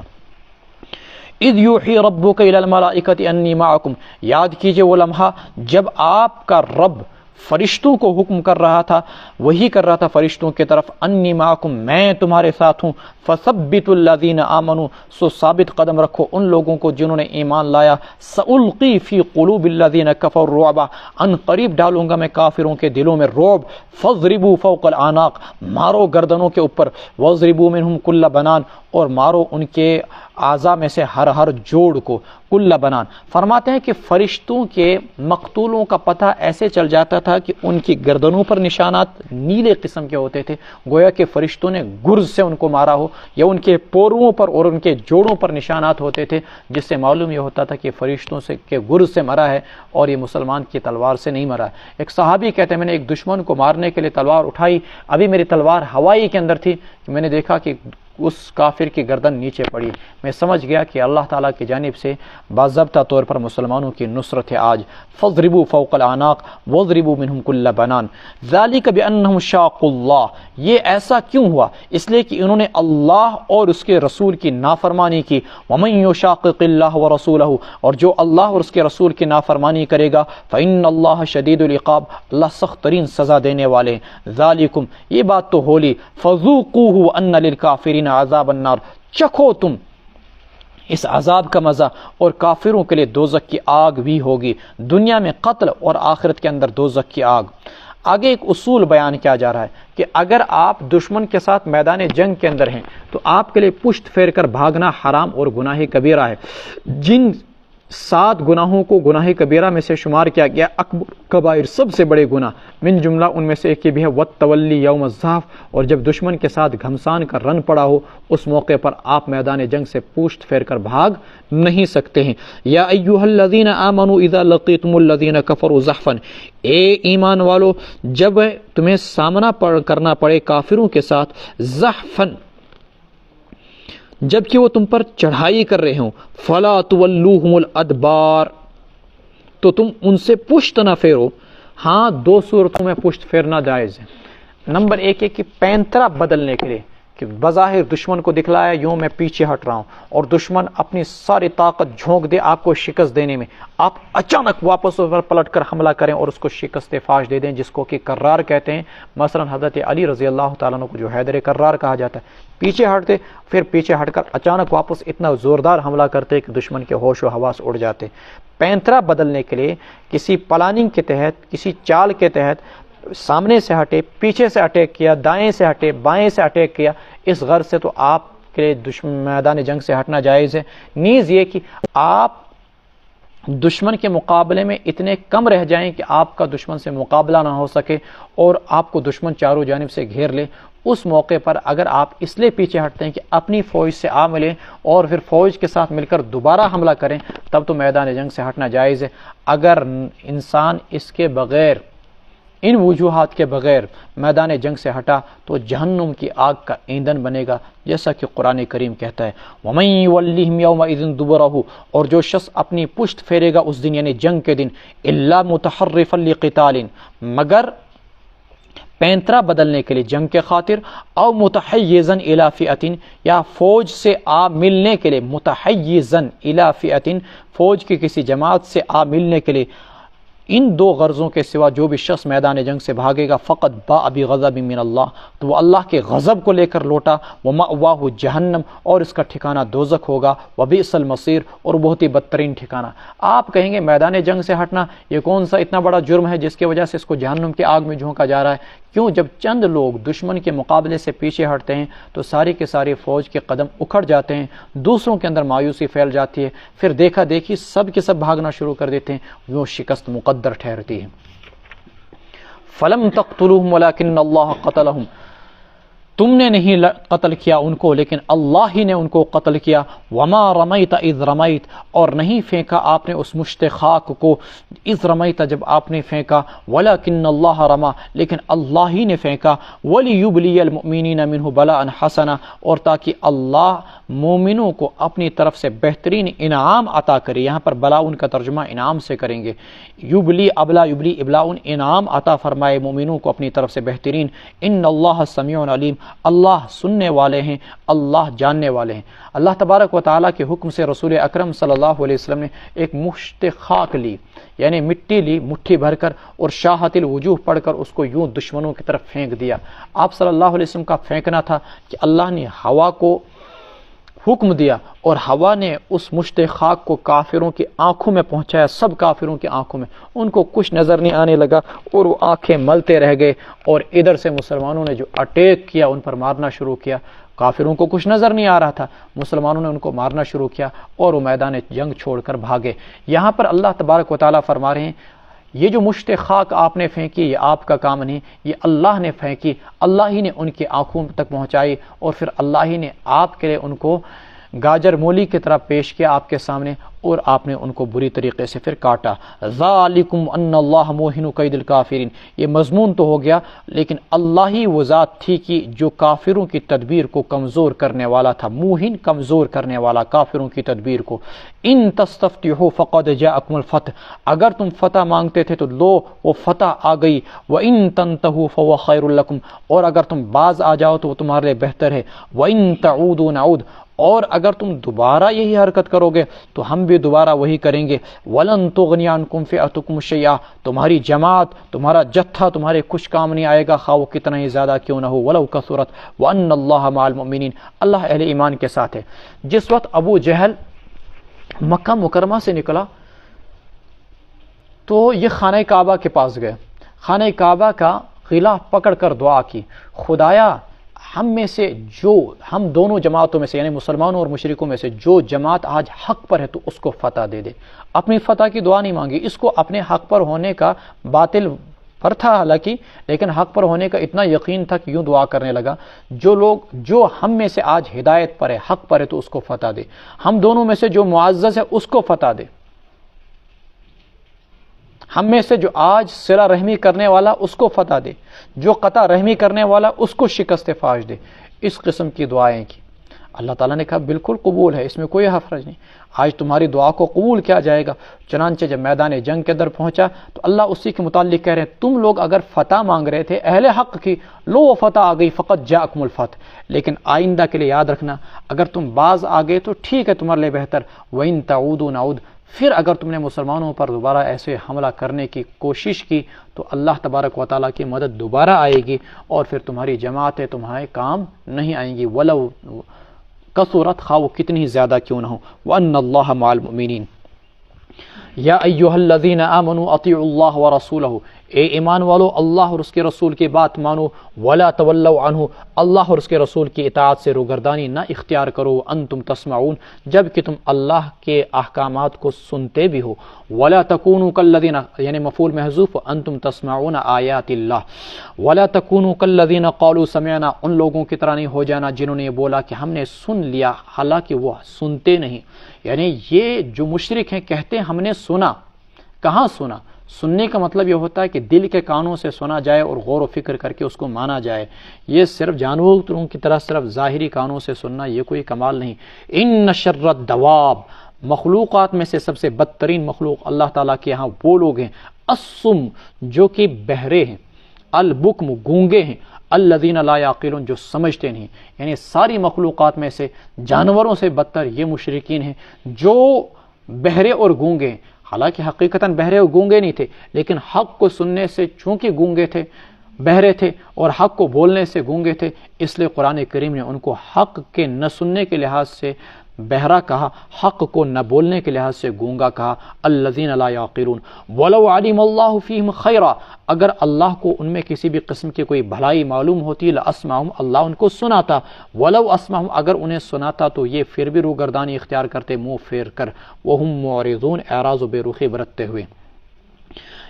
[SPEAKER 1] اذ یوحی ربک الی الملائکۃ انی معکم، یاد کیجئے وہ لمحہ جب آپ کا رب فرشتوں کو حکم کر رہا تھا، وہی کر رہا تھا فرشتوں کی طرف، انی معکم، میں تمہارے ساتھ ہوں، فثبتوا الذین آمنوا، سو ثابت قدم رکھو ان لوگوں کو جنہوں نے ایمان لایا، سألقی فی قلوب الذین کفروا الرعب، ان قریب ڈالوں گا میں کافروں کے دلوں میں رعب، فاضربوا فوق الاعناق، مارو گردنوں کے اوپر، واضربوا منہم کل بنان، اور مارو ان کے اعضاء میں سے ہر جوڑ کو، کل بنان فرماتے ہیں کہ فرشتوں کے مقتولوں کا پتہ ایسے چل جاتا تھا کہ ان کی گردنوں پر نشانات نیلے قسم کے ہوتے تھے، گویا کہ فرشتوں نے گرز سے ان کو مارا ہو، یا ان کے پوروں پر اور ان کے جوڑوں پر نشانات ہوتے تھے، جس سے معلوم یہ ہوتا تھا کہ فرشتوں سے کے گرز سے مرا ہے اور یہ مسلمان کی تلوار سے نہیں مرا ہے۔ ایک صحابی کہتے ہیں میں نے ایک دشمن کو مارنے کے لیے تلوار اٹھائی، ابھی میری تلوار ہوائی کے اندر تھی کہ میں نے دیکھا کہ اس کافر کی گردن نیچے پڑی، میں سمجھ گیا کہ اللہ تعالیٰ کی جانب سے باضابطہ طور پر مسلمانوں کی نصرت ہے آج۔ فَاضْرِبُوا فَوْقَ الْأَعْنَاقِ وَاضْرِبُوا مِنْهُمْ كُلَّ بَنَانٍ ذَلِكَ بِأَنَّهُمْ شَاقُّوا اللَّهَ، یہ ایسا کیوں ہوا؟ اس لیے کہ انہوں نے اللہ اور اس کے رسول کی نافرمانی کی۔ وَمَن يُشَاقِقِ اللَّهَ وَرَسُولَهُ، اور جو اللہ اور اس کے رسول کی نافرمانی کرے گا فَإِنَّ اللَّهَ شَدِيدُ الْعِقَابِ، اللہ سخت ترین سزا دینے والے ہیں۔ ذَلِكُمْ، یہ بات تو ہولی، فَذُوقُوهُ وَأَنَّ لِلْكَافِرِينَ عذاب النار، چکھو تم اس عذاب کا مزہ، اور کافروں کے لیے دوزخ کی آگ بھی ہوگی، دنیا میں قتل اور آخرت کے اندر دوزخ کی آگ۔ آگے ایک اصول بیان کیا جا رہا ہے کہ اگر آپ دشمن کے ساتھ میدان جنگ کے اندر ہیں تو آپ کے لیے پشت پھیر کر بھاگنا حرام اور گناہ کبیرہ ہے۔ جن 7 گناہوں کو گناہ کبیرہ میں سے شمار کیا گیا، اکبر کبائر سب سے بڑے گناہ، من جملہ ان میں سے ایک یہ بھی ہے وَالتَّوَلِّ یوم الزحف، اور جب دشمن کے ساتھ گھمسان کا رن پڑا ہو اس موقع پر آپ میدان جنگ سے پشت پھیر کر بھاگ نہیں سکتے ہیں۔ یا ایھا الذین آمنوا اذا لقیتم الذین کفروا زحفا، اے ایمان والو جب تمہیں سامنا کرنا پڑے کافروں کے ساتھ زحفا، جبکہ وہ تم پر چڑھائی کر رہے ہوں، فلا تولوہم الادبار، تو تم ان سے پشت نہ پھیرو۔ ہاں 2 صورتوں میں پشت پھیرنا جائز ہے۔ نمبر 1 ہے کہ پینترا بدلنے کے لیے، کہ بظاہر دشمن کو دکھلایا یوں میں پیچھے ہٹ رہا ہوں اور دشمن اپنی ساری طاقت جھونک دے آپ کو شکست دینے میں، آپ اچانک واپس اس پر پلٹ کر حملہ کریں اور اس کو شکست فاش دے دیں، جس کو کہ کرار کہتے ہیں۔ مثلا حضرت علی رضی اللہ تعالیٰ عنہ کو جو حیدر کرار کہا جاتا ہے، پیچھے ہٹتے پھر پیچھے ہٹ کر اچانک واپس اتنا زوردار حملہ کرتے کہ دشمن کے ہوش و حواس اڑ جاتے۔ پینترا بدلنے کے لیے کسی پلاننگ کے تحت، کسی چال کے تحت سامنے سے ہٹے، پیچھے سے اٹیک کیا، دائیں سے ہٹے، بائیں سے اٹیک کیا، اس غرض سے تو آپ کے میدان جنگ سے ہٹنا جائز ہے۔ نیز یہ کہ آپ دشمن کے مقابلے میں اتنے کم رہ جائیں کہ آپ کا دشمن سے مقابلہ نہ ہو سکے اور آپ کو دشمن چاروں جانب سے گھیر لے، اس موقع پر اگر آپ اس لیے پیچھے ہٹتے ہیں کہ اپنی فوج سے آ ملیں اور پھر فوج کے ساتھ مل کر دوبارہ حملہ کریں، تب تو میدان جنگ سے ہٹنا جائز ہے۔ اگر انسان اس کے بغیر، ان وجوہات کے بغیر میدان جنگ سے ہٹا تو جہنم کی آگ کا ایندھن بنے گا، جیسا کہ قرآن کریم کہتا ہے وَمَن يُوَلِّهِمْ يَوْمَئِذٍ دُبُرَهُ، اور جو شخص اپنی پشت پھیرے گا اس دن یعنی جنگ کے دن، إِلَّا مُتَحَرِّفًا لِقِتَالٍ، مگر پینترا بدلنے کے لیے جنگ کے خاطر، او متحیزن الی فئۃ، یا فوج سے آ ملنے کے لیے، متحیزن الی فئۃ، فوج کی کسی جماعت سے آ ملنے کے لیے، ان 2 غرضوں کے سوا جو بھی شخص میدان جنگ سے بھاگے گا فقط باء بغضب من اللہ، تو وہ اللہ کے غضب کو لے کر لوٹا، ومأواہ جہنم، اور اس کا ٹھکانہ دوزخ ہوگا، وبئس المصیر، اور بہت ہی بدترین ٹھکانہ۔ آپ کہیں گے میدان جنگ سے ہٹنا یہ کون سا اتنا بڑا جرم ہے جس کی وجہ سے اس کو جہنم کی آگ میں جھونکا جا رہا ہے؟ کیوں؟ جب چند لوگ دشمن کے مقابلے سے پیچھے ہٹتے ہیں تو ساری کے ساری فوج کے قدم اکھڑ جاتے ہیں، دوسروں کے اندر مایوسی پھیل جاتی ہے، پھر دیکھا دیکھی سب کے سب بھاگنا شروع کر دیتے ہیں، یوں شکست مقدر ٹھہرتی ہے۔ فَلَمْ تَقْتُلُوهُمْ وَلَكِنَّ اللَّهَ قَتَلَهُمْ، تم نے نہیں قتل کیا ان کو لیکن اللہ ہی نے ان کو قتل کیا۔ وما رمیت اذ رمیت، اور نہیں پھینکا آپ نے اس مشت خاک کو، اذ رمیت جب آپ نے پھینکا، ولکن اللہ رما، لیکن اللہ ہی نے پھینکا، ولیبلی المؤمنین منہ بلاء حسنا، اور تاکہ اللہ مومنوں کو اپنی طرف سے بہترین انعام عطا کرے۔ یہاں پر بلاء کا ترجمہ انعام سے کریں گے، یبلی ابلا، یبلی ابلاء، انعام عطا فرمائے مومنوں کو اپنی طرف سے بہترین۔ ان اللہ سمیع علیم، اللہ سننے والے ہیں، اللہ جاننے والے ہیں۔ اللہ تبارک و تعالیٰ کے حکم سے رسول اکرم صلی اللہ علیہ وسلم نے ایک مشت خاک لی، یعنی مٹی لی مٹھی بھر کر، اور شاہت الوجوہ پڑھ کر اس کو یوں دشمنوں کی طرف پھینک دیا۔ آپ صلی اللہ علیہ وسلم کا پھینکنا تھا کہ اللہ نے ہوا کو حکم دیا اور ہوا نے اس مشت خاک کو کافروں کی آنکھوں میں پہنچایا، سب کافروں کی آنکھوں میں، ان کو کچھ نظر نہیں آنے لگا اور وہ آنکھیں ملتے رہ گئے، اور ادھر سے مسلمانوں نے جو اٹیک کیا ان پر مارنا شروع کیا۔ کافروں کو کچھ نظر نہیں آ رہا تھا، مسلمانوں نے ان کو مارنا شروع کیا اور وہ میدان جنگ چھوڑ کر بھاگے۔ یہاں پر اللہ تبارک و تعالیٰ فرما رہے ہیں یہ جو مشت خاک آپ نے پھینکی یہ آپ کا کام نہیں، یہ اللہ نے پھینکی، اللہ ہی نے ان کی آنکھوں تک پہنچائی، اور پھر اللہ ہی نے آپ کے لیے ان کو گاجر مولی کی طرح پیش کیا آپ کے سامنے، اور آپ نے ان کو بری طریقے سے پھر کاٹا۔ ذالکم ان اللہ موہن کید الکافرین، یہ مضمون تو ہو گیا، لیکن اللہ ہی وہ ذات تھی کہ جو کافروں کی تدبیر کو کمزور کرنے والا تھا، موہن کمزور کرنے والا کافروں کی تدبیر کو۔ ان تستفتحوا فقد جاءکم الفتح، اگر تم فتح مانگتے تھے تو لو وہ فتح آ گئی، وان تنتهوا فهو خیر لکم، اور اگر تم باز آ جاؤ تو وہ تمہارے لیے بہتر ہے، وان تعودوا نعود، اور اگر تم دوبارہ یہی حرکت کرو گے تو ہم بھی دوبارہ وہی کریں گے۔ وَلَن تُغْنِيَ عَنْكُمْ فِئَتُكُمْ شَيْئًا، تمہاری جماعت، تمہارا جتھا تمہارے کچھ کام نہیں آئے گا، خواہ وہ کتنا ہی زیادہ کیوں نہ ہو۔ وَلَوْ كَثُرَتْ وَأَنَّ اللَّهَ مَعَ الْمُؤْمِنِينَ، اللہ اہل ایمان کے ساتھ ہے۔ جس وقت ابو جہل مکہ مکرمہ سے نکلا تو یہ خانہ کعبہ کے پاس گئے، خانہ کعبہ کا غلاف پکڑ کر دعا کی، خدایا ہم میں سے جو، ہم دونوں جماعتوں میں سے یعنی مسلمانوں اور مشرکوں میں سے جو جماعت آج حق پر ہے تو اس کو فتح دے دے۔ اپنی فتح کی دعا نہیں مانگی، اس کو اپنے حق پر ہونے کا، باطل پر تھا حالانکہ لیکن حق پر ہونے کا اتنا یقین تھا کہ یوں دعا کرنے لگا جو لوگ، جو ہم میں سے آج ہدایت پر ہے، حق پر ہے تو اس کو فتح دے، ہم دونوں میں سے جو معزز ہے اس کو فتح دے، ہم میں سے جو آج صلہ رحمی کرنے والا اس کو فتح دے، جو قطع رحمی کرنے والا اس کو شکست فاش دے۔ اس قسم کی دعائیں کی۔ اللہ تعالیٰ نے کہا بالکل قبول ہے، اس میں کوئی حرج نہیں، آج تمہاری دعا کو قبول کیا جائے گا۔ چنانچہ جب میدان جنگ کے اندر پہنچا تو اللہ اسی کے متعلق کہہ رہے ہیں تم لوگ اگر فتح مانگ رہے تھے اہل حق کی، لو وہ فتح آ گئی، فقط جاءکم الفتح، لیکن آئندہ کے لیے یاد رکھنا اگر تم باز آ گئے تو ٹھیک ہے تمہارے لیے بہتر، وَإِن تَعُودُوا نَعُودْ، پھر اگر تم نے مسلمانوں پر دوبارہ ایسے حملہ کرنے کی کوشش کی تو اللہ تبارک و تعالیٰ کی مدد دوبارہ آئے گی اور پھر تمہاری جماعتیں تمہارے کام نہیں آئیں گی، وَلَوْ کثرت، خواہ وہ کتنی زیادہ کیوں نہ ہو، وَأَنَّ اللَّهَ مَعَ الْمُؤْمِنِينَ۔ یا ایھا الذین آمنوا اطیعوا اللہ ورسولہ، اے ایمان والو اللہ اور اس کے رسول کی بات مانو، ولا تولوا عنہ، اللہ اور اس کے رسول کی اطاعت سے روگردانی نہ اختیار کرو، انتم تسمعون، جب کہ تم اللہ کے احکامات کو سنتے بھی ہو، ولا تکونوا کالذین، یعنی مفعول محذوف، انتم تسمعون آیات اللہ، ولا تکونوا کالذین قالوا سمعنا، ان لوگوں کی طرح نہیں ہو جانا جنہوں نے یہ بولا کہ ہم نے سن لیا، حالانکہ وہ سنتے نہیں، یعنی یہ جو مشرک ہیں کہتے ہیں ہم نے سنا، کہاں سنا؟ سننے کا مطلب یہ ہوتا ہے کہ دل کے کانوں سے سنا جائے اور غور و فکر کر کے اس کو مانا جائے، یہ صرف جانوروں کی طرح صرف ظاہری کانوں سے سننا یہ کوئی کمال نہیں۔ ان شر الدواب، مخلوقات میں سے سب سے بدترین مخلوق اللہ تعالیٰ کے ہاں وہ لوگ ہیں، الصم، جو کہ بہرے ہیں، البکم، گونگے ہیں، الذین لا یعقلون، جو سمجھتے نہیں، یعنی ساری مخلوقات میں سے جانوروں سے بدتر یہ مشرکین ہیں جو بہرے اور گونگے ہیں، حالانکہ حقیقتاً بہرے اور گونگے نہیں تھے لیکن حق کو سننے سے چونکہ گونگے تھے، بہرے تھے، اور حق کو بولنے سے گونگے تھے، اس لیے قرآن کریم نے ان کو حق کے نہ سننے کے لحاظ سے بہرا کہا، حق کو نہ بولنے کے لحاظ سے گونگا کہا، الذین لا یعقلون۔ ولو علم اللہ فیہم خیرا، اگر اللہ کو ان میں کسی بھی قسم کی کوئی بھلائی معلوم ہوتی، لاسمعہم، اللہ ان کو سناتا، ولو اسمعہم، اگر انہیں سناتا تو یہ پھر بھی روگردانی اختیار کرتے، منہ پھیر کر، وہم معرضون، اعراض و بے رخی برتتے ہوئے۔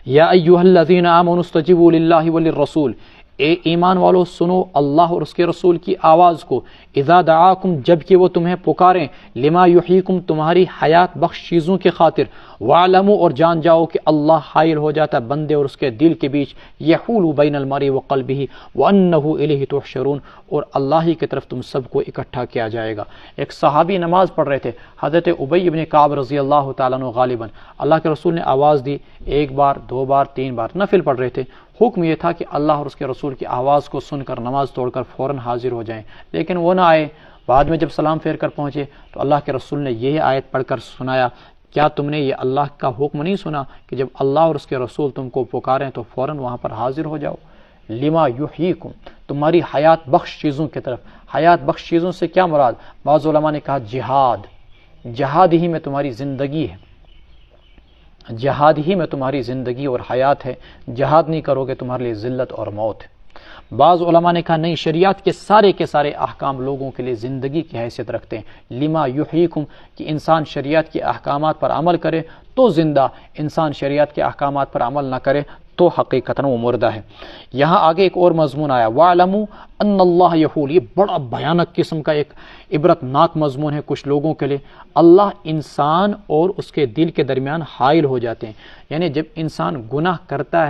[SPEAKER 1] یا ایھا الذین آمنوا استجیبوا للہ وللرسول، اے ایمان والو سنو اللہ اور اس کے رسول کی آواز کو، اذا دعاکم، جب کہ وہ تمہیں پکاریں، لما یحییکم، تمہاری حیات بخش چیزوں کی خاطر، وَاعْلَمُوا، اور جان جاؤ کہ اللہ حائل ہو جاتا ہے بندے اور اس کے دل کے بیچ، یحول بین المرء وقلبہ وانہ الیہ تحشرون، اور اللہ ہی کی طرف تم سب کو اکٹھا کیا جائے گا۔ ایک صحابی نماز پڑھ رہے تھے، حضرت ابی بن کعب رضی اللہ تعالیٰ عنہ، غالباً اللہ کے رسول نے آواز دی، ایک بار، دو بار، تین بار، نفل پڑھ رہے تھے، حکم یہ تھا کہ اللہ اور اس کے رسول کی آواز کو سن کر نماز توڑ کر فوراً حاضر ہو جائیں، لیکن وہ نہ آئے۔ بعد میں جب سلام پھیر کر پہنچے تو اللہ کے رسول نے یہ آیت پڑھ کر سنایا، کیا تم نے یہ اللہ کا حکم نہیں سنا کہ جب اللہ اور اس کے رسول تم کو پکاریں تو فوراً وہاں پر حاضر ہو جاؤ؟ لما یحییکم، تمہاری حیات بخش چیزوں کی طرف۔ حیات بخش چیزوں سے کیا مراد؟ بعض علماء نے کہا جہاد، جہاد ہی میں تمہاری زندگی ہے، جہاد ہی میں تمہاری زندگی اور حیات ہے، جہاد نہیں کرو گے تمہارے لیے ذلت اور موت ہے۔ بعض علماء نے کہا نہیں، شریعت کے سارے احکام لوگوں کے لیے زندگی کی حیثیت رکھتے ہیں، لما یحییکم، کہ انسان شریعت کے احکامات پر عمل کرے تو زندہ، انسان شریعت کے احکامات پر عمل نہ کرے تو حقیقتاً وہ مردہ ہے۔ یہاں آگے ایک اور مضمون آیا، وَاعْلَمُوا أَنَّ اللَّهَ يَحُولُ، یہ بڑا بھیانک قسم کا ایک عبرت ناک مضمون ہے کچھ لوگوں کے لیے۔ اللہ انسان اور اس کے دل کے درمیان حائل ہو جاتے ہیں، یعنی جب انسان گناہ کرتا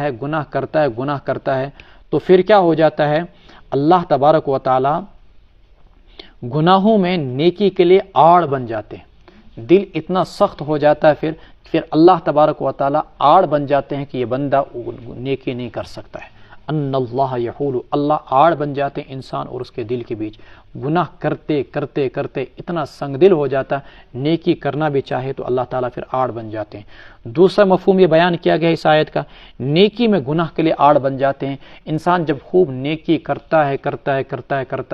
[SPEAKER 1] ہے تو پھر کیا ہو جاتا ہے، اللہ تبارک و تعالی گناہوں میں نیکی کے لیے آڑ بن جاتے ہیں، دل اتنا سخت ہو جاتا ہے پھر اللہ تبارک و تعالی آڑ بن جاتے ہیں کہ یہ بندہ نیکی نہیں کر سکتا ہے۔ ان اللہ یحول، اللہ آڑ بن جاتے ہیں انسان اور اس کے دل کے بیچ، گناہ کرتے اتنا سنگ دل ہو جاتا ہے، نیکی کرنا بھی چاہے تو اللہ تعالیٰ پھر آڑ بن جاتے ہیں۔ دوسرا مفہوم یہ بیان کیا گیا اس آیت کا، نیکی میں گناہ کے لیے آڑ بن جاتے ہیں۔ انسان جب خوب نیکی کرتا ہے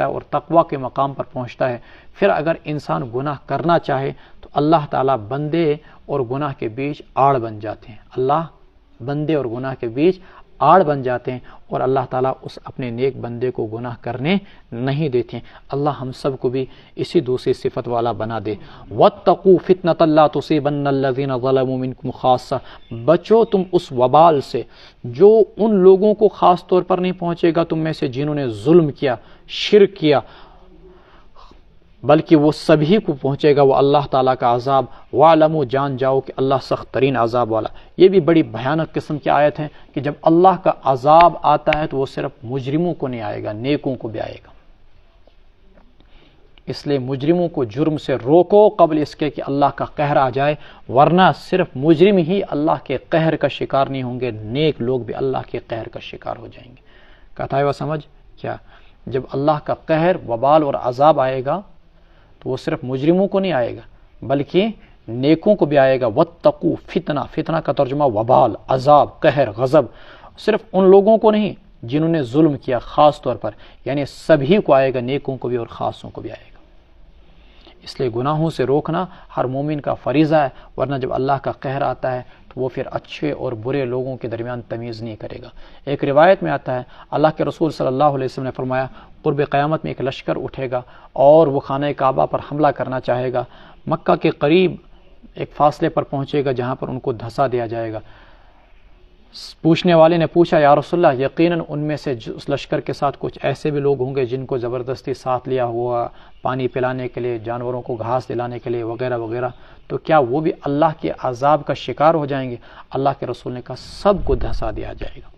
[SPEAKER 1] اور تقوی کے مقام پر پہنچتا ہے، پھر اگر انسان گناہ کرنا چاہے تو اللہ تعالیٰ بندے اور گناہ کے بیچ آڑ بن جاتے ہیں، اللہ بندے اور گناہ کے بیچ آڑ بن جاتے ہیں، اور اللہ تعالیٰ اس اپنے نیک بندے کو گناہ کرنے نہیں دیتے ہیں۔ اللہ ہم سب کو بھی اسی دوسری صفت والا بنا دے۔ وَاتَّقُوا فِتْنَةً لَا تُصِيبَنَّ الَّذِينَ ظَلَمُوا مِنْكُمْ خَاصَّةً، بچو تم اس وبال سے جو ان لوگوں کو خاص طور پر نہیں پہنچے گا تم میں سے جنہوں نے ظلم کیا، شرک کیا، بلکہ وہ سبھی کو پہنچے گا وہ اللہ تعالیٰ کا عذاب۔ وَاعْلَمُوا، جان جاؤ کہ اللہ سخت ترین عذاب والا۔ یہ بھی بڑی بھیانک قسم کی آیت ہے کہ جب اللہ کا عذاب آتا ہے تو وہ صرف مجرموں کو نہیں آئے گا، نیکوں کو بھی آئے گا۔ اس لیے مجرموں کو جرم سے روکو قبل اس کے کہ اللہ کا قہر آ جائے، ورنہ صرف مجرم ہی اللہ کے قہر کا شکار نہیں ہوں گے، نیک لوگ بھی اللہ کے قہر کا شکار ہو جائیں گے۔ کہتا ہے وہ سمجھ کیا، جب اللہ کا قہر، وبال اور عذاب آئے گا تو وہ صرف مجرموں کو نہیں آئے گا بلکہ نیکوں کو بھی آئے گا۔ وَاتَّقُوا فتنہ، فتنہ کا ترجمہ وبال، عذاب، قہر، غضب، صرف ان لوگوں کو نہیں جنہوں نے ظلم کیا خاص طور پر، یعنی سبھی کو آئے گا، نیکوں کو بھی اور خاصوں کو بھی آئے گا۔ اس لیے گناہوں سے روکنا ہر مومن کا فریضہ ہے، ورنہ جب اللہ کا قہر آتا ہے تو وہ پھر اچھے اور برے لوگوں کے درمیان تمیز نہیں کرے گا۔ ایک روایت میں آتا ہے اللہ کے رسول صلی اللہ علیہ وسلم نے فرمایا قرب قیامت میں ایک لشکر اٹھے گا اور وہ خانہ کعبہ پر حملہ کرنا چاہے گا، مکہ کے قریب ایک فاصلے پر پہنچے گا جہاں پر ان کو دھسا دیا جائے گا۔ پوچھنے والے نے پوچھا یا رسول اللہ، یقیناً ان میں سے اس لشکر کے ساتھ کچھ ایسے بھی لوگ ہوں گے جن کو زبردستی ساتھ لیا ہوا پانی پلانے کے لیے، جانوروں کو گھاس دلانے کے لیے وغیرہ وغیرہ، تو کیا وہ بھی اللہ کے عذاب کا شکار ہو جائیں گے؟ اللہ کے رسول نے کہا سب کو دھسا دیا جائے گا۔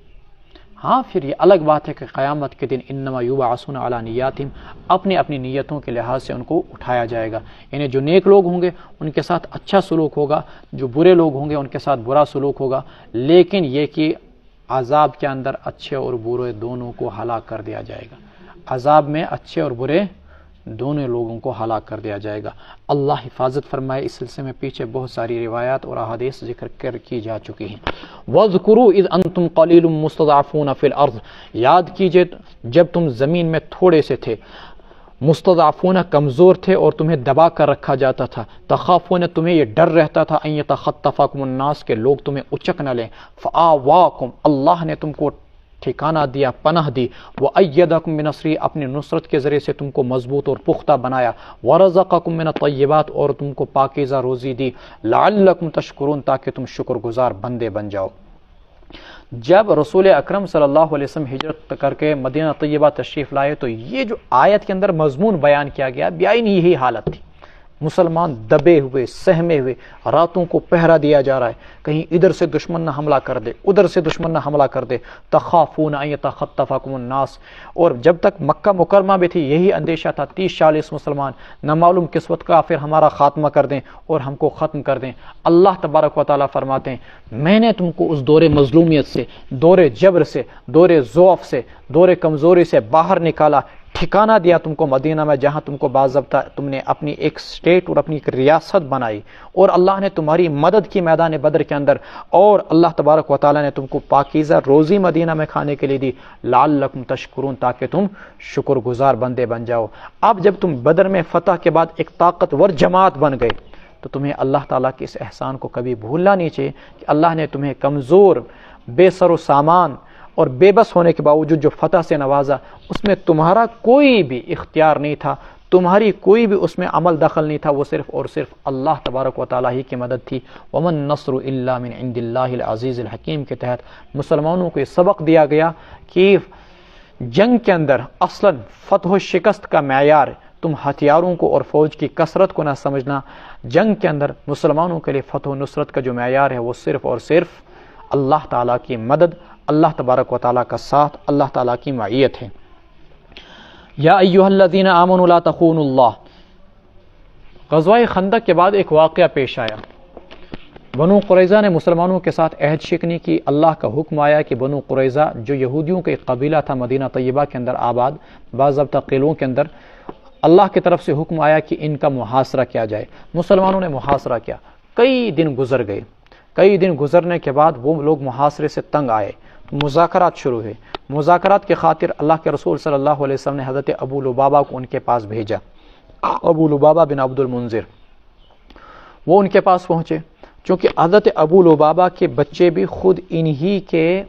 [SPEAKER 1] ہاں پھر یہ الگ بات ہے کہ قیامت کے دن انما یبعثون علی نیاتہم، اپنی اپنی نیتوں کے لحاظ سے ان کو اٹھایا جائے گا، یعنی جو نیک لوگ ہوں گے ان کے ساتھ اچھا سلوک ہوگا، جو برے لوگ ہوں گے ان کے ساتھ برا سلوک ہوگا، لیکن یہ کہ عذاب کے اندر اچھے اور برے دونوں کو ہلاک کر دیا جائے گا، عذاب میں اچھے اور برے دونوں لوگوں کو ہلاک کر دیا جائے گا۔ اللہ حفاظت فرمائے۔ اس سلسلے میں پیچھے بہت ساری روایات اور احادیث ذکر کی جا چکی ہیں۔ وَاذْكُرُوا إِذْ أَنْتُمْ قَلِيلٌ مُسْتَضْعَفُونَ فِي الْأَرْضِ، یاد کیجئے جب تم زمین میں تھوڑے سے تھے، مستضعفون کمزور تھے اور تمہیں دبا کر رکھا جاتا تھا، تخافون تمہیں یہ ڈر رہتا تھا ان یتخطفکم الناس کہ لوگ تمہیں اچک نہ لیں، فآواکم اللہ نے تم کو ٹھکانہ دیا، پناہ دی، وَأَيَّدَكُم بِنَصْرِهِ اپنی نصرت کے ذریعے سے تم کو مضبوط اور پختہ بنایا، وَرَزَقَكُم مِّنَ الطَّيِّبَاتِ اور تم کو پاکیزہ روزی دی، لَعَلَّكُمْ تَشْكُرُونَ تاکہ تم شکر گزار بندے بن جاؤ۔ جب رسول اکرم صلی اللہ علیہ وسلم ہجرت کر کے مدینہ طیبہ تشریف لائے تو یہ جو آیت کے اندر مضمون بیان کیا گیا بیائی نہیں یہی حالت تھی، مسلمان دبے ہوئے سہمے ہوئے، راتوں کو پہرا دیا جا رہا ہے، کہیں ادھر سے دشمن نہ حملہ کر دے، ادھر سے دشمن نہ حملہ کر دے، تخافون ان یتخطفکم الناس، اور جب تک مکہ مکرمہ میں تھی یہی اندیشہ تھا 30-40 مسلمان نہ معلوم کس وقت کافر ہمارا خاتمہ کر دیں اور ہم کو ختم کر دیں۔ اللہ تبارک و تعالیٰ فرماتے ہیں میں نے تم کو اس دور مظلومیت سے، دور جبر سے، دور ضعف سے، دور کمزوری سے باہر نکالا، ٹھکانہ دیا تم کو مدینہ میں جہاں تم کو باضابطہ تم نے اپنی ایک سٹیٹ اور اپنی ایک ریاست بنائی، اور اللہ نے تمہاری مدد کی میدان بدر کے اندر، اور اللہ تبارک و تعالیٰ نے تم کو پاکیزہ روزی مدینہ میں کھانے کے لیے دی، لعلکم تشکرون تاکہ تم شکر گزار بندے بن جاؤ۔ اب جب تم بدر میں فتح کے بعد ایک طاقتور جماعت بن گئے تو تمہیں اللہ تعالیٰ کے اس احسان کو کبھی بھولنا نہیں چاہیے کہ اللہ نے تمہیں کمزور، بے سر و سامان اور بے بس ہونے کے باوجود جو فتح سے نوازا، اس میں تمہارا کوئی بھی اختیار نہیں تھا، تمہاری کوئی بھی اس میں عمل دخل نہیں تھا، وہ صرف اور صرف اللہ تبارک و تعالیٰ ہی کی مدد تھی۔ ومن نصر الا من عند اللہ العزیز الحکیم کے تحت مسلمانوں کو یہ سبق دیا گیا کہ جنگ کے اندر اصلاً فتح و شکست کا معیار تم ہتھیاروں کو اور فوج کی کثرت کو نہ سمجھنا، جنگ کے اندر مسلمانوں کے لیے فتح و نصرت کا جو معیار ہے وہ صرف اور صرف اللہ تعالیٰ کی مدد، اللہ تبارک و تعالیٰ کا ساتھ، اللہ تعالیٰ کی معیت ہے۔ یا ایھا الذین آمنوا لا تخونوا اللہ۔ غزوہ خندق کے بعد ایک واقعہ پیش آیا، بنو قریظہ نے مسلمانوں کے ساتھ عہد شکنی کی۔ اللہ کا حکم آیا کہ بنو قریظہ جو یہودیوں کا ایک قبیلہ تھا مدینہ طیبہ کے اندر آباد، باضابطہ قلعوں کے اندر، اللہ کی طرف سے حکم آیا کہ ان کا محاصرہ کیا جائے۔ مسلمانوں نے محاصرہ کیا، کئی دن گزر گئے، کئی دن گزرنے کے بعد وہ لوگ محاصرے سے تنگ آئے، مذاکرات شروع ہوئے۔ مذاکرات کی خاطر اللہ کے رسول صلی اللہ علیہ وسلم نے حضرت ابو لبابہ کو ان کے پاس بھیجا، ابو لبابہ بن عبد المنذر، وہ ان کے پاس پہنچے۔ چونکہ حضرت ابو لبابہ کے بچے بھی خود انہی کے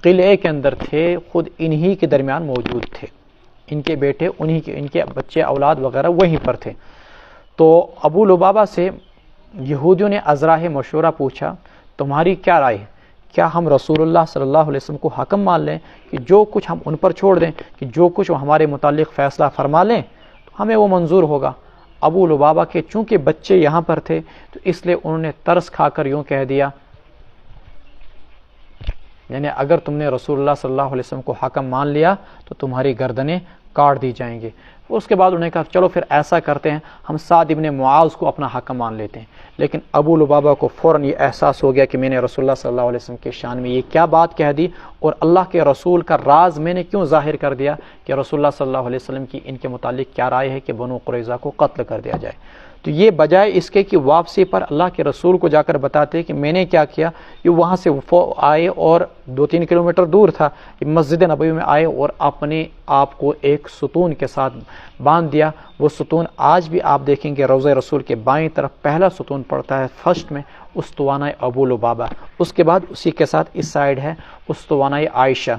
[SPEAKER 1] قلعے کے اندر تھے، خود انہی کے درمیان موجود تھے، ان کے بیٹے انہی کے، ان کے بچے اولاد وغیرہ وہیں پر تھے۔ تو ابو لبابہ سے یہودیوں نے ازراہ مشورہ پوچھا، تمہاری کیا رائے ہے؟ کیا ہم رسول اللہ صلی اللہ علیہ وسلم کو حکم مان لیں کہ جو کچھ ہم ان پر چھوڑ دیں، کہ جو کچھ وہ ہمارے متعلق فیصلہ فرما لیں تو ہمیں وہ منظور ہوگا؟ ابو لبابہ کے چونکہ بچے یہاں پر تھے تو اس لیے انہوں نے ترس کھا کر یوں کہہ دیا، یعنی اگر تم نے رسول اللہ صلی اللہ علیہ وسلم کو حکم مان لیا تو تمہاری گردنیں کاٹ دی جائیں گے۔ اس کے بعد انہوں نے کہا چلو پھر ایسا کرتے ہیں، ہم سعد ابن معاذ کو اپنا حکم مان لیتے ہیں۔ لیکن ابو لبابہ کو فوراً یہ احساس ہو گیا کہ میں نے رسول اللہ صلی اللہ علیہ وسلم کے شان میں یہ کیا بات کہہ دی، اور اللہ کے رسول کا راز میں نے کیوں ظاہر کر دیا کہ رسول اللہ صلی اللہ علیہ وسلم کی ان کے متعلق کیا رائے ہے کہ بنو قریظہ کو قتل کر دیا جائے۔ تو یہ بجائے اس کے کہ واپسی پر اللہ کے رسول کو جا کر بتاتے کہ میں نے کیا کیا، یہ وہاں سے آئے اور 2-3 کلومیٹر دور تھا، مسجد نبوی میں آئے اور اپنے آپ کو ایک ستون کے ساتھ باندھ دیا۔ وہ ستون آج بھی آپ دیکھیں گے روضہ رسول کے بائیں طرف پہلا ستون پڑتا ہے فرسٹ میں استوانہ ابو لبابہ، اس کے بعد اسی کے ساتھ اس سائیڈ ہے استوانہ عائشہ۔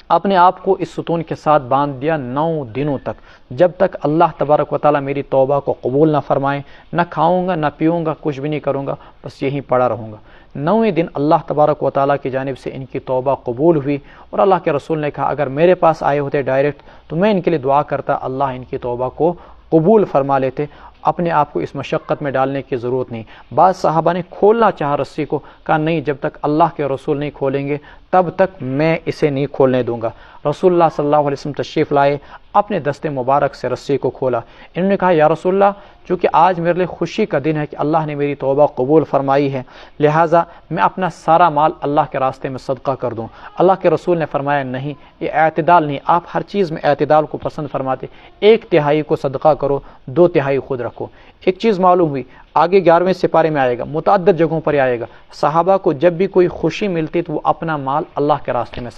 [SPEAKER 1] اپنے آپ کو اس ستون کے ساتھ باندھ دیا 9 دنوں تک، جب تک اللہ تبارک و تعالیٰ میری توبہ کو قبول نہ فرمائے، نہ کھاؤں گا نہ پیوں گا، کچھ بھی نہیں کروں گا، بس یہیں پڑا رہوں گا۔ 9ویں دن اللہ تبارک و تعالیٰ کی جانب سے ان کی توبہ قبول ہوئی، اور اللہ کے رسول نے کہا اگر میرے پاس آئے ہوتے ڈائریکٹ تو میں ان کے لیے دعا کرتا، اللہ ان کی توبہ کو قبول فرما لیتے، اپنے آپ کو اس مشقت میں ڈالنے کی ضرورت نہیں۔ بعض صحابہ نے کھولنا چاہا رسی کو، کہا نہیں، جب تک اللہ کے رسول نہیں کھولیں گے تب تک میں اسے نہیں کھولنے دوں گا۔ رسول اللہ صلی اللہ علیہ وسلم تشریف لائے، اپنے دست مبارک سے رسی کو کھولا۔ انہوں نے کہا یا رسول اللہ، چونکہ آج میرے لیے خوشی کا دن ہے کہ اللہ نے میری توبہ قبول فرمائی ہے، لہٰذا میں اپنا سارا مال اللہ کے راستے میں صدقہ کر دوں۔ اللہ کے رسول نے فرمایا نہیں، یہ اعتدال نہیں، آپ ہر چیز میں اعتدال کو پسند فرماتے، 1/3 کو صدقہ کرو، 2/3 خود رکھو۔ ایک چیز معلوم ہوئی، آگے 11ویں سپارے میں آئے گا، متعدد جگہوں پر آئے گا، صحابہ کو جب بھی کوئی خوشی ملتی تو وہ اپنا مال اللہ کے راستے میں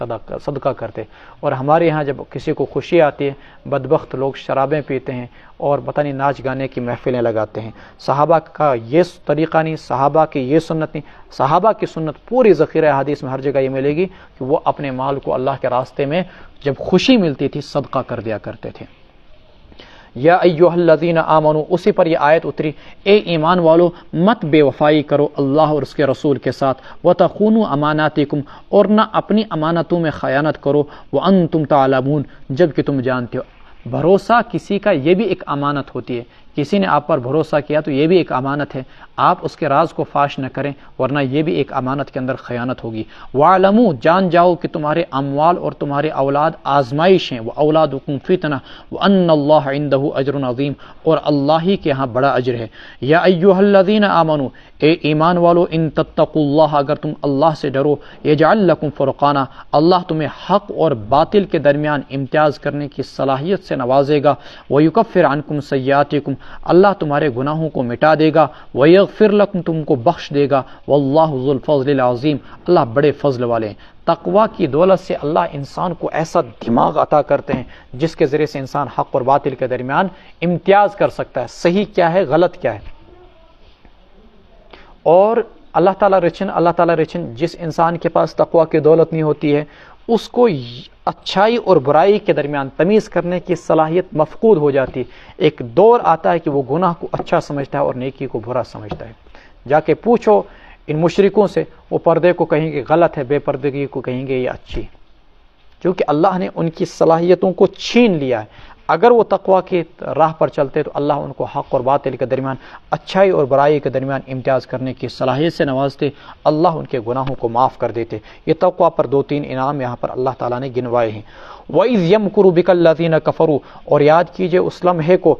[SPEAKER 1] صدقہ کرتے۔ اور ہمارے ہاں جب کسی کو خوشی آتی ہے، بدبخت لوگ شرابیں پیتے ہیں اور پتہ نہیں ناچ گانے کی محفلیں لگاتے ہیں۔ صحابہ کا یہ طریقہ نہیں، صحابہ کی یہ سنت نہیں۔ صحابہ کی سنت پوری ذخیرہ حدیث میں ہر جگہ یہ ملے گی کہ وہ اپنے مال کو اللہ کے راستے میں جب خوشی ملتی تھی صدقہ کر دیا کرتے تھے۔ یا ایھا الذین آمنوا، اسی پر یہ آیت اتری، اے ایمان والو مت بے وفائی کرو اللہ اور اس کے رسول کے ساتھ، وتخونوا اماناتکم، اور نہ اپنی امانتوں میں خیانت کرو، وانتم تعلمون، جب کہ تم جانتے ہو۔ بھروسہ کسی کا یہ بھی ایک امانت ہوتی ہے، کسی نے آپ پر بھروسہ کیا تو یہ بھی ایک امانت ہے، آپ اس کے راز کو فاش نہ کریں ورنہ یہ بھی ایک امانت کے اندر خیانت ہوگی۔ وَاعْلَمُوا، جان جاؤ کہ تمہارے اموال اور تمہارے اولاد آزمائش ہیں، وَأَوْلَادُكُمْ فِتْنَةٌ وَأَنَّ اللَّهَ عِندَهُ أَجْرٌ عَظِيمٌ، اور اللہ ہی کے ہاں بڑا اجر ہے۔ یا ایھا الذین آمنوا، اے ایمان والو، ان تتقوا اللہ، اگر تم اللہ سے ڈرو، یجعل لکم فرقانا، اللہ تمہیں حق اور باطل کے درمیان امتیاز کرنے کی صلاحیت سے نوازے گا، وَيُكَفِّرْ عَنْكُمْ سَيِّئَاتِكُمْ، اللہ تمہارے گناہوں کو مٹا دے گا، وَيَغْفِرْ لَكُمْ، تم کو بخش دے گا، وَاللَّهُ ذُو الْفَضْلِ الْعَظِيمِ، اللہ بڑے فضل والے ہیں۔ تقوی کی دولت سے اللہ انسان کو ایسا دماغ عطا کرتے ہیں جس کے ذریعے سے انسان حق اور باطل کے درمیان امتیاز کر سکتا ہے، صحیح کیا ہے غلط کیا ہے۔ اور اللہ تعالیٰ رچن جس انسان کے پاس تقوی کی دولت نہیں ہوتی ہے اس کو اچھائی اور برائی کے درمیان تمیز کرنے کی صلاحیت مفقود ہو جاتی ہے۔ ایک دور آتا ہے کہ وہ گناہ کو اچھا سمجھتا ہے اور نیکی کو برا سمجھتا ہے۔ جا کے پوچھو ان مشرکوں سے، وہ پردے کو کہیں گے غلط ہے، بے پردگی کو کہیں گے یہ اچھی، کیونکہ اللہ نے ان کی صلاحیتوں کو چھین لیا ہے۔ اگر وہ تقوی کی راہ پر چلتے تو اللہ ان کو حق اور باطل کے درمیان، اچھائی اور برائی کے درمیان امتیاز کرنے کی صلاحیت سے نوازتے، اللہ ان کے گناہوں کو معاف کر دیتے۔ یہ تقوی پر 2-3 انعام یہاں پر اللہ تعالیٰ نے گنوائے ہیں۔ وَإِذْ يَمْكُرُ بِكَ الَّذِينَ كَفَرُوا، اور یاد کیجئے اس لمحے کو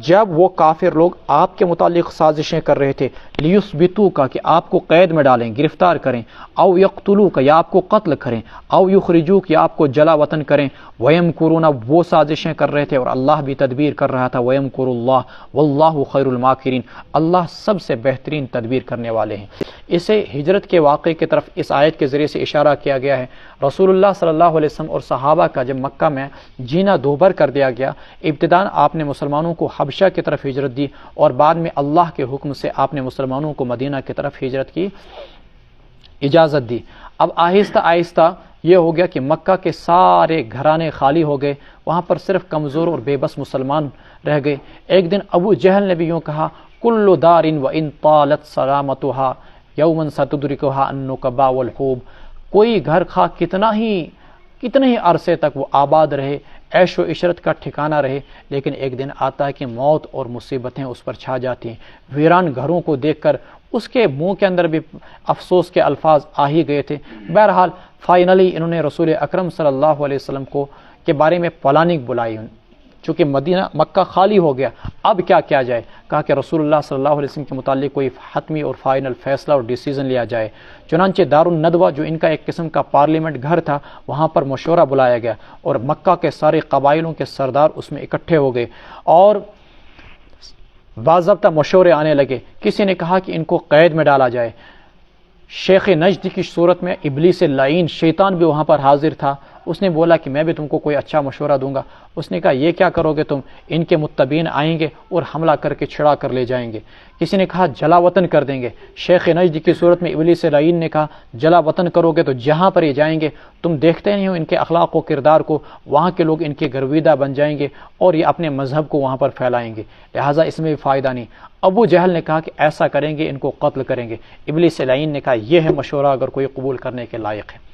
[SPEAKER 1] جب وہ کافر لوگ آپ کے متعلق سازشیں کر رہے تھے، لِيُثْبِتُوكَ، کہ آپ کو قید میں ڈالیں، گرفتار کریں، او يَقْتُلُوكَ، یا آپ کو قتل کریں، او يُخْرِجُوكَ، یا آپ کو جلا وطن کریں۔ وَيَمْكُرُونَ، وہ سازشیں کر رہے تھے اور اللہ بھی تدبیر کر رہا تھا۔ وَيَمْكُرُ اللَّهُ وَاللَّهُ خَيْرُ الْمَاكِرِينَ، اللہ سب سے بہترین تدبیر کرنے والے ہیں۔ اسے ہجرت کے واقعے کی طرف اس آیت کے ذریعے سے اشارہ کیا گیا ہے۔ رسول اللہ صلی اللہ علیہ وسلم اور صحابہ کا جب مکہ میں جینا دوبھر کر دیا گیا، ابتداءً آپ نے مسلمانوں کو حبشہ کی طرف ہجرت دی، اور بعد میں اللہ کے حکم سے آپ نے مسلمانوں کو مدینہ کی طرف ہجرت کی اجازت دی۔ اب آہستہ آہستہ یہ ہو گیا کہ مکہ کے سارے گھرانے خالی ہو گئے، وہاں پر صرف کمزور اور بے بس مسلمان رہ گئے۔ ایک دن ابو جہل نے بھی یوں کہا، کل دار وان طالت سلامتها یوما ستدرکها النکباء والحوب، کوئی گھر خواہ کتنے ہی عرصے تک وہ آباد رہے، عیش و عشرت کا ٹھکانہ رہے، لیکن ایک دن آتا ہے کہ موت اور مصیبتیں اس پر چھا جاتی ہیں۔ ویران گھروں کو دیکھ کر اس کے منہ کے اندر بھی افسوس کے الفاظ آ ہی گئے تھے۔ بہرحال فائنلی انہوں نے رسول اکرم صلی اللہ علیہ وسلم کے بارے میں پلاننگ بلائی، چونکہ مکہ خالی ہو گیا، اب کیا کیا جائے؟ کہا کہ رسول اللہ صلی اللہ علیہ وسلم کے متعلق کوئی حتمی اور فائنل فیصلہ اور ڈیسیژن لیا جائے۔ چنانچہ دارالندوہ، جو ان کا ایک قسم کا پارلیمنٹ گھر تھا، وہاں پر مشورہ بلایا گیا اور مکہ کے سارے قبائلوں کے سردار اس میں اکٹھے ہو گئے اور باضابطہ مشورے آنے لگے۔ کسی نے کہا کہ ان کو قید میں ڈالا جائے۔ شیخ نجد کی صورت میں ابلیس لعین شیطان بھی وہاں پر حاضر تھا۔ اس نے بولا کہ میں بھی تم کو کوئی اچھا مشورہ دوں گا۔ اس نے کہا یہ کیا کرو گے تم؟ ان کے متبعین آئیں گے اور حملہ کر کے چھڑا کر لے جائیں گے۔ کسی نے کہا جلا وطن کر دیں گے۔ شیخ نجد کی صورت میں ابلیس لعین نے کہا جلا وطن کرو گے تو جہاں پر یہ جائیں گے تم دیکھتے نہیں ہو ان کے اخلاق و کردار کو، وہاں کے لوگ ان کے گرویدہ بن جائیں گے اور یہ اپنے مذہب کو وہاں پر پھیلائیں گے، لہٰذا اس میں بھی فائدہ نہیں۔ ابو جہل نے کہا کہ ایسا کریں گے، ان کو قتل کریں گے۔ ابلیس لعین نے کہا یہ ہے مشورہ اگر کوئی قبول کرنے کے لائق ہے۔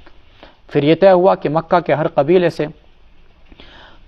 [SPEAKER 1] پھر یہ طے ہوا کہ مکہ کے ہر قبیلے سے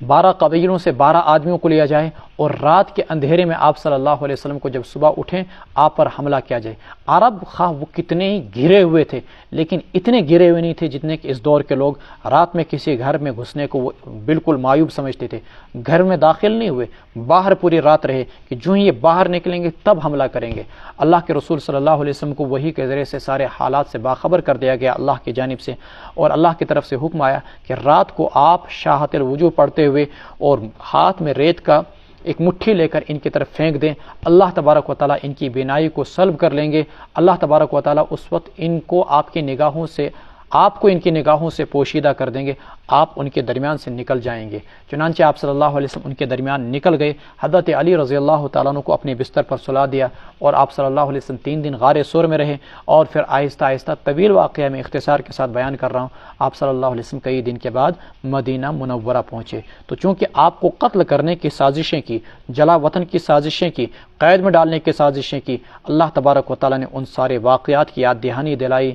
[SPEAKER 1] 12 قبیلوں سے 12 آدمیوں کو لیا جائے اور رات کے اندھیرے میں آپ صلی اللہ علیہ وسلم کو جب صبح اٹھیں آپ پر حملہ کیا جائے۔ عرب خواہ وہ کتنے ہی گھرے ہوئے تھے، لیکن اتنے گھرے ہوئے نہیں تھے جتنے کہ اس دور کے لوگ رات میں کسی گھر میں گھسنے کو وہ بالکل معیوب سمجھتے تھے۔ گھر میں داخل نہیں ہوئے، باہر پوری رات رہے کہ جو ہی یہ باہر نکلیں گے تب حملہ کریں گے۔ اللہ کے رسول صلی اللہ علیہ وسلم کو وحی کے ذریعے سے سارے حالات سے باخبر کر دیا گیا اللہ کی جانب سے، اور اللہ کی طرف سے حکم آیا کہ رات کو آپ شاہت الوجوہ پڑھتے ہوئے اور ہاتھ میں ریت کا ایک مٹھی لے کر ان کی طرف پھینک دیں، اللہ تبارک و تعالیٰ ان کی بینائی کو سلب کر لیں گے۔ اللہ تبارک و تعالیٰ اس وقت ان کو آپ کی نگاہوں سے، آپ کو ان کی نگاہوں سے پوشیدہ کر دیں گے، آپ ان کے درمیان سے نکل جائیں گے۔ چنانچہ آپ صلی اللہ علیہ وسلم ان کے درمیان نکل گئے۔ حضرت علی رضی اللہ تعالیٰ عنہ کو اپنے بستر پر سلا دیا اور آپ صلی اللہ علیہ وسلم 3 دن غار ثور میں رہے، اور پھر آہستہ آہستہ طویل واقعہ میں اختصار کے ساتھ بیان کر رہا ہوں، آپ صلی اللہ علیہ وسلم کئی دن کے بعد مدینہ منورہ پہنچے۔ تو چونکہ آپ کو قتل کرنے کی سازشیں کی، جلا وطن کی سازشیں کی، قید میں ڈالنے کی سازشیں کی، اللہ تبارک و تعالیٰ نے ان سارے واقعات کی یاد دہانی دلائی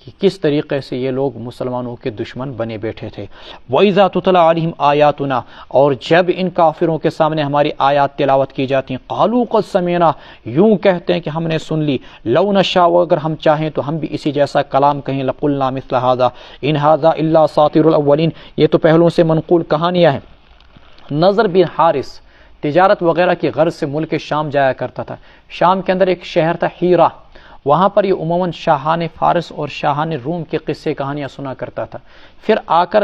[SPEAKER 1] کہ کس طریقے سے یہ لوگ مسلمانوں کے دشمن بنے بیٹھے تھے۔ وَإِذَا تُتْلَىٰ عَلَيْهِمْ آيَاتُنَا، اور جب ان کافروں کے سامنے ہماری آیات تلاوت کی جاتی ہیں، قَالُوا قَدْ سَمِعْنَا، یوں کہتے ہیں کہ ہم نے سن لی، لَوْ نَشَاءُ، اگر ہم چاہیں تو ہم بھی اسی جیسا کلام کہیں، لَقُلْنَا مِثْلَ هَٰذَا إِنْ هَٰذَا إِلَّا أَسَاطِيرُ الْأَوَّلِينَ، یہ تو پہلوں سے منقول کہانیاں ہیں۔ نضر بن حارث تجارت وغیرہ کی غرض سے ملک شام جایا کرتا تھا۔ شام کے اندر ایک شہر تھا ہیرا، وہاں پر یہ عموماً شاہان فارس اور شاہان روم کے قصے کہانیاں سنا کرتا تھا۔ پھر آ کر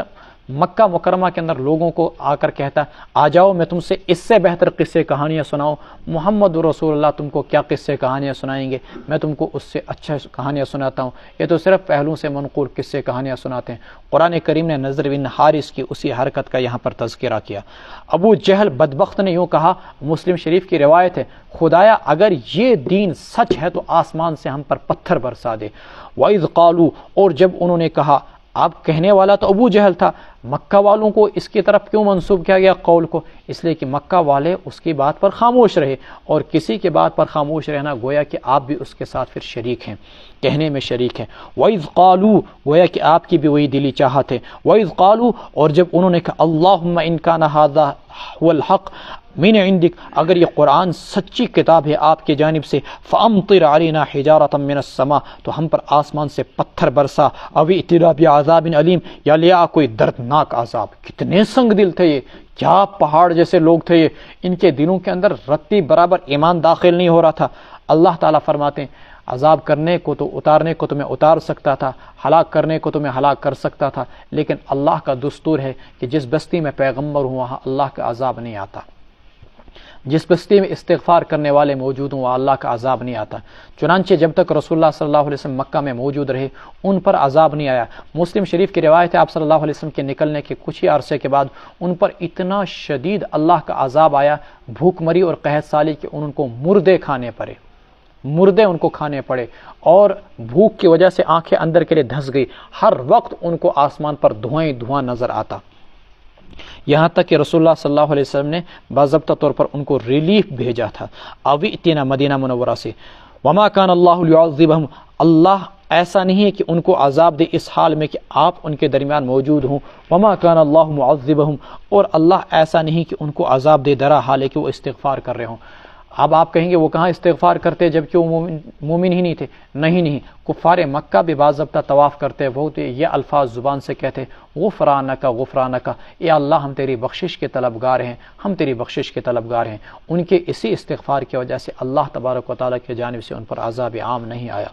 [SPEAKER 1] مکہ مکرمہ کے اندر لوگوں کو آ کر کہتا آ جاؤ میں تم سے اس سے بہتر قصے کہانیاں سناؤں، محمد رسول اللہ تم کو کیا قصے کہانیاں سنائیں گے، میں تم کو اس سے اچھا کہانیاں سناتا ہوں، یہ تو صرف پہلو سے منقول قصے کہانیاں سناتے ہیں۔ قرآن کریم نے نضر بن حارث کی اسی حرکت کا یہاں پر تذکرہ کیا۔ ابو جہل بدبخت نے یوں کہا، مسلم شریف کی روایت ہے، خدایا اگر یہ دین سچ ہے تو آسمان سے ہم پر پتھر برسا دے۔ وَإِذْ قَالُوا، اور جب انہوں نے کہا، آپ کہنے والا تو ابو جہل تھا، مکہ والوں کو اس کی طرف کیوں منسوب کیا گیا قول کو؟ اس لیے کہ مکہ والے اس کی بات پر خاموش رہے، اور کسی کی بات پر خاموش رہنا گویا کہ آپ بھی اس کے ساتھ پھر شریک ہیں، کہنے میں شریک ہیں۔ وَإِذْ قَالُوا، گویا کہ آپ کی بھی وہی دلی چاہت ہے۔ وَإِذْ قَالُوا، اور جب انہوں نے کہا اللہم ان کان ھذا ھو الحق من عندک، اگر یہ قرآن سچی کتاب ہے آپ کی جانب سے، فامطر علینا حجارۃ من السماء، تو ہم پر آسمان سے پتھر برسا، او ائتنا بعذاب علیم، یا لیا کوئی دردناک عذاب۔ کتنے سنگ دل تھے یہ، کیا پہاڑ جیسے لوگ تھے یہ، ان کے دلوں کے اندر رتی برابر ایمان داخل نہیں ہو رہا تھا۔ اللہ تعالیٰ فرماتے ہیں عذاب کرنے کو تو اتارنے کو تو میں اتار سکتا تھا، ہلاک کرنے کو تو میں ہلاک کر سکتا تھا، لیکن اللہ کا دستور ہے کہ جس بستی میں پیغمبر ہوں وہاں اللہ کا عذاب نہیں آتا، جس بستی میں استغفار کرنے والے موجود ہوں وہاں اللہ کا عذاب نہیں آتا۔ چنانچہ جب تک رسول اللہ صلی اللہ علیہ وسلم مکہ میں موجود رہے ان پر عذاب نہیں آیا۔ مسلم شریف کی روایت ہے آپ صلی اللہ علیہ وسلم کے نکلنے کے کچھ ہی عرصے کے بعد ان پر اتنا شدید اللہ کا عذاب آیا، بھوک مری اور قحط سالی، کہ ان کو مردے کھانے پڑے، مردے ان کو کھانے پڑے، اور بھوک کی وجہ سے آنکھیں اندر کے لیے دھنس گئی، ہر وقت ان کو آسمان پر دھواں ہی دھواں نظر آتا، یہاں تک کہ رسول اللہ صلی اللہ علیہ وسلم نے باضابطہ طور پر ان کو ریلیف بھیجا تھا۔ اوی اتینا مدینہ منورہ سے، وما کان اللہ لیعذبہم، اللہ ایسا نہیں ہے کہ ان کو عذاب دے اس حال میں کہ آپ ان کے درمیان موجود ہوں، وما کان اللہ معذبہم، اور اللہ ایسا نہیں کہ ان کو عذاب دے درا حال ہے کہ وہ استغفار کر رہے ہوں۔ اب آپ کہیں گے وہ کہاں استغفار کرتے جبکہ وہ مومن ہی نہیں تھے؟ نہیں، کفار مکہ بھی باضابطہ طواف کرتے، وہ یہ الفاظ زبان سے کہتے غفرانک غفرانک، اے اللہ ہم تیری بخشش کے طلبگار ہیں، ہم تیری بخشش کے طلبگار ہیں۔ ان کے اسی استغفار کی وجہ سے اللہ تبارک و تعالیٰ کی جانب سے ان پر عذاب عام نہیں آیا۔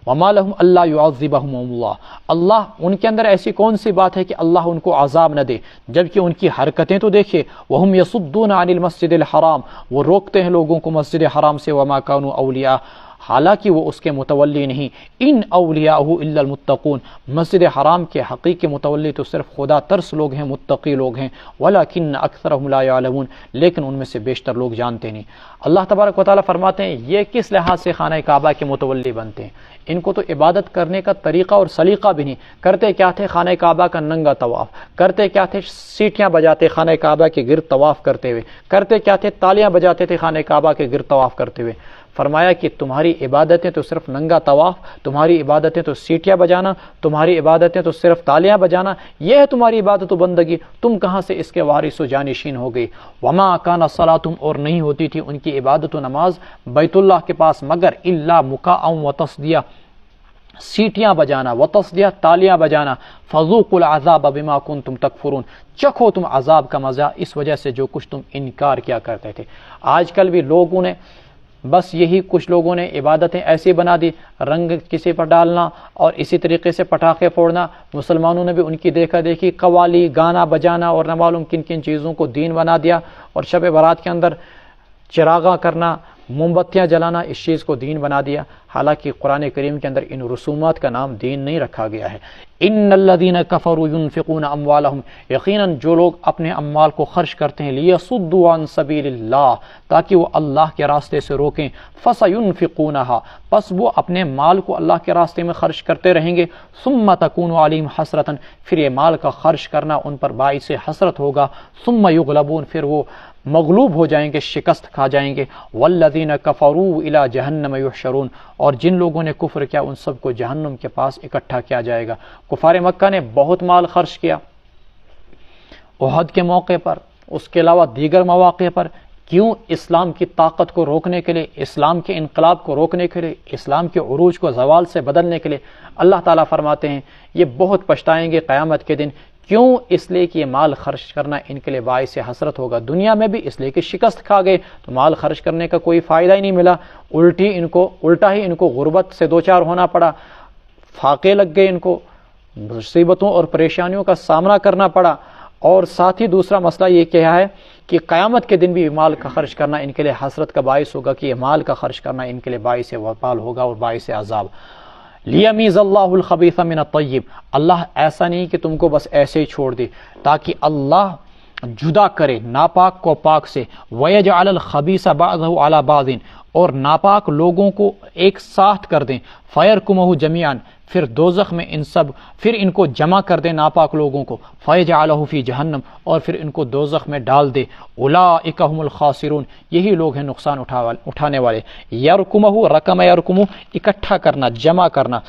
[SPEAKER 1] وما لهم الا يعذبهم اللہ، اللہ ان کے اندر ایسی کون سی بات ہے کہ اللہ ان کو عذاب نہ دے، جبکہ ان کی حرکتیں تو دیکھیے، وهم يصدون عن المسجد الحرام، وہ روکتے ہیں لوگوں کو مسجد حرام سے، وما كانوا اولیاء، حالانکہ وہ اس کے متولی نہیں، ان اولیاءہ الا المتقون، مسجد حرام کے حقیقی متولی تو صرف خدا ترس لوگ ہیں، متقی لوگ ہیں، ولکن اکثرهم لا يعلمون، لیکن ان میں سے بیشتر لوگ جانتے نہیں۔ اللہ تبارک و تعالیٰ فرماتے ہیں یہ کس لحاظ سے خانہ کعبہ کے متولی بنتے ہیں؟ ان کو تو عبادت کرنے کا طریقہ اور سلیقہ بھی نہیں، کرتے کیا تھے؟ خانہ کعبہ کا ننگا طواف کرتے، کیا تھے؟ سیٹیاں بجاتے خانہ کعبہ کے گرد طواف کرتے ہوئے، کرتے کیا تھے؟ تالیاں بجاتے تھے خانہ کعبہ کے گرد طواف کرتے ہوئے۔ فرمایا کہ تمہاری عبادتیں تو صرف ننگا طواف، تمہاری عبادتیں تو سیٹیاں بجانا، تمہاری عبادتیں تو صرف تالیاں بجانا، یہ ہے تمہاری عبادت و بندگی، تم کہاں سے اس کے وارث و جانشین ہو گئی؟ وما کان صلاتہم، اور نہیں ہوتی تھی ان کی عبادت و نماز بیت اللہ کے پاس مگر الا مکاء و تصدیہ، سیٹیاں بجانا، وتصدیہ تالیاں بجانا، فذوقوا العذاب بما کنتم تکفرون، چکھو تم عذاب کا مزہ اس وجہ سے جو کچھ تم انکار کیا کرتے تھے۔ آج کل بھی لوگوں نے بس یہی کچھ لوگوں نے عبادتیں ایسی بنا دی، رنگ کسی پر ڈالنا اور اسی طریقے سے پٹاخے پھوڑنا، مسلمانوں نے بھی ان کی دیکھا دیکھی قوالی، گانا بجانا اور نہ معلوم کن کن چیزوں کو دین بنا دیا، اور شب برات کے اندر چراغاں کرنا، موم بتیاں جلانا، اس چیز کو دین بنا دیا، حالانکہ قرآن کریم کے اندر ان رسومات کا نام دین نہیں رکھا گیا ہے۔ ان الذین کفروا ينفقون اموالهم، یقیناً جو لوگ اپنے اموال کو خرچ کرتے ہیں لیصدوا عن سبیل اللہ، تاکہ وہ اللہ کے راستے سے روکیں، فسینفقونها، پس وہ اپنے مال کو اللہ کے راستے میں خرچ کرتے رہیں گے، ثم تکون علیہم حسرۃ، پھر یہ مال کا خرچ کرنا ان پر باعث حسرت ہوگا، ثم یغلبون، پھر وہ مغلوب ہو جائیں گے، شکست کھا جائیں گے، والذین کفروا الی جہنم یحشرون، اور جن لوگوں نے کفر کیا ان سب کو جہنم کے پاس اکٹھا کیا جائے گا۔ کفار مکہ نے بہت مال خرچ کیا احد کے موقع پر، اس کے علاوہ دیگر مواقع پر، کیوں؟ اسلام کی طاقت کو روکنے کے لیے، اسلام کے انقلاب کو روکنے کے لیے، اسلام کے عروج کو زوال سے بدلنے کے لیے۔ اللہ تعالیٰ فرماتے ہیں یہ بہت پچھتائیں گے قیامت کے دن، کیوں؟ اس لیے کہ یہ مال خرچ کرنا ان کے لیے باعث حسرت ہوگا، دنیا میں بھی اس لیے کہ شکست کھا گئے تو مال خرچ کرنے کا کوئی فائدہ ہی نہیں ملا، الٹا ہی ان کو غربت سے دوچار ہونا پڑا، فاقے لگ گئے ان کو، مصیبتوں اور پریشانیوں کا سامنا کرنا پڑا، اور ساتھ ہی دوسرا مسئلہ یہ کیا ہے کہ قیامت کے دن بھی مال کا خرچ کرنا ان کے لیے حسرت کا باعث ہوگا، کہ یہ مال کا خرچ کرنا ان کے لیے باعث وبال ہوگا اور باعث عذاب۔ لیمیز اللہ الخبیث من الطیب، اللہ ایسا نہیں کہ تم کو بس ایسے ہی چھوڑ دے، تاکہ اللہ جدا کرے ناپاک کو پاک سے، وَيَجْعَلَ الْخَبِيثَ بَعْضَهُ عَلَى بَعْضٍ، اور ناپاک لوگوں کو ایک ساتھ کر دیں، فَيَرْكُمَهُ جَمِيعًا، پھر دوزخ میں پھر ان کو جمع کر دیں ناپاک لوگوں کو، فَيَجْعَلَهُ فِي جَهَنَّمَ، اور پھر ان کو دوزخ میں ڈال دے، أُولَٰئِكَ هُمُ الْخَاسِرُونَ، یہی لوگ ہیں نقصان اٹھانے والے۔ یرکمہ، رقم یرکمہ، اکٹھا کرنا، جمع کرنا،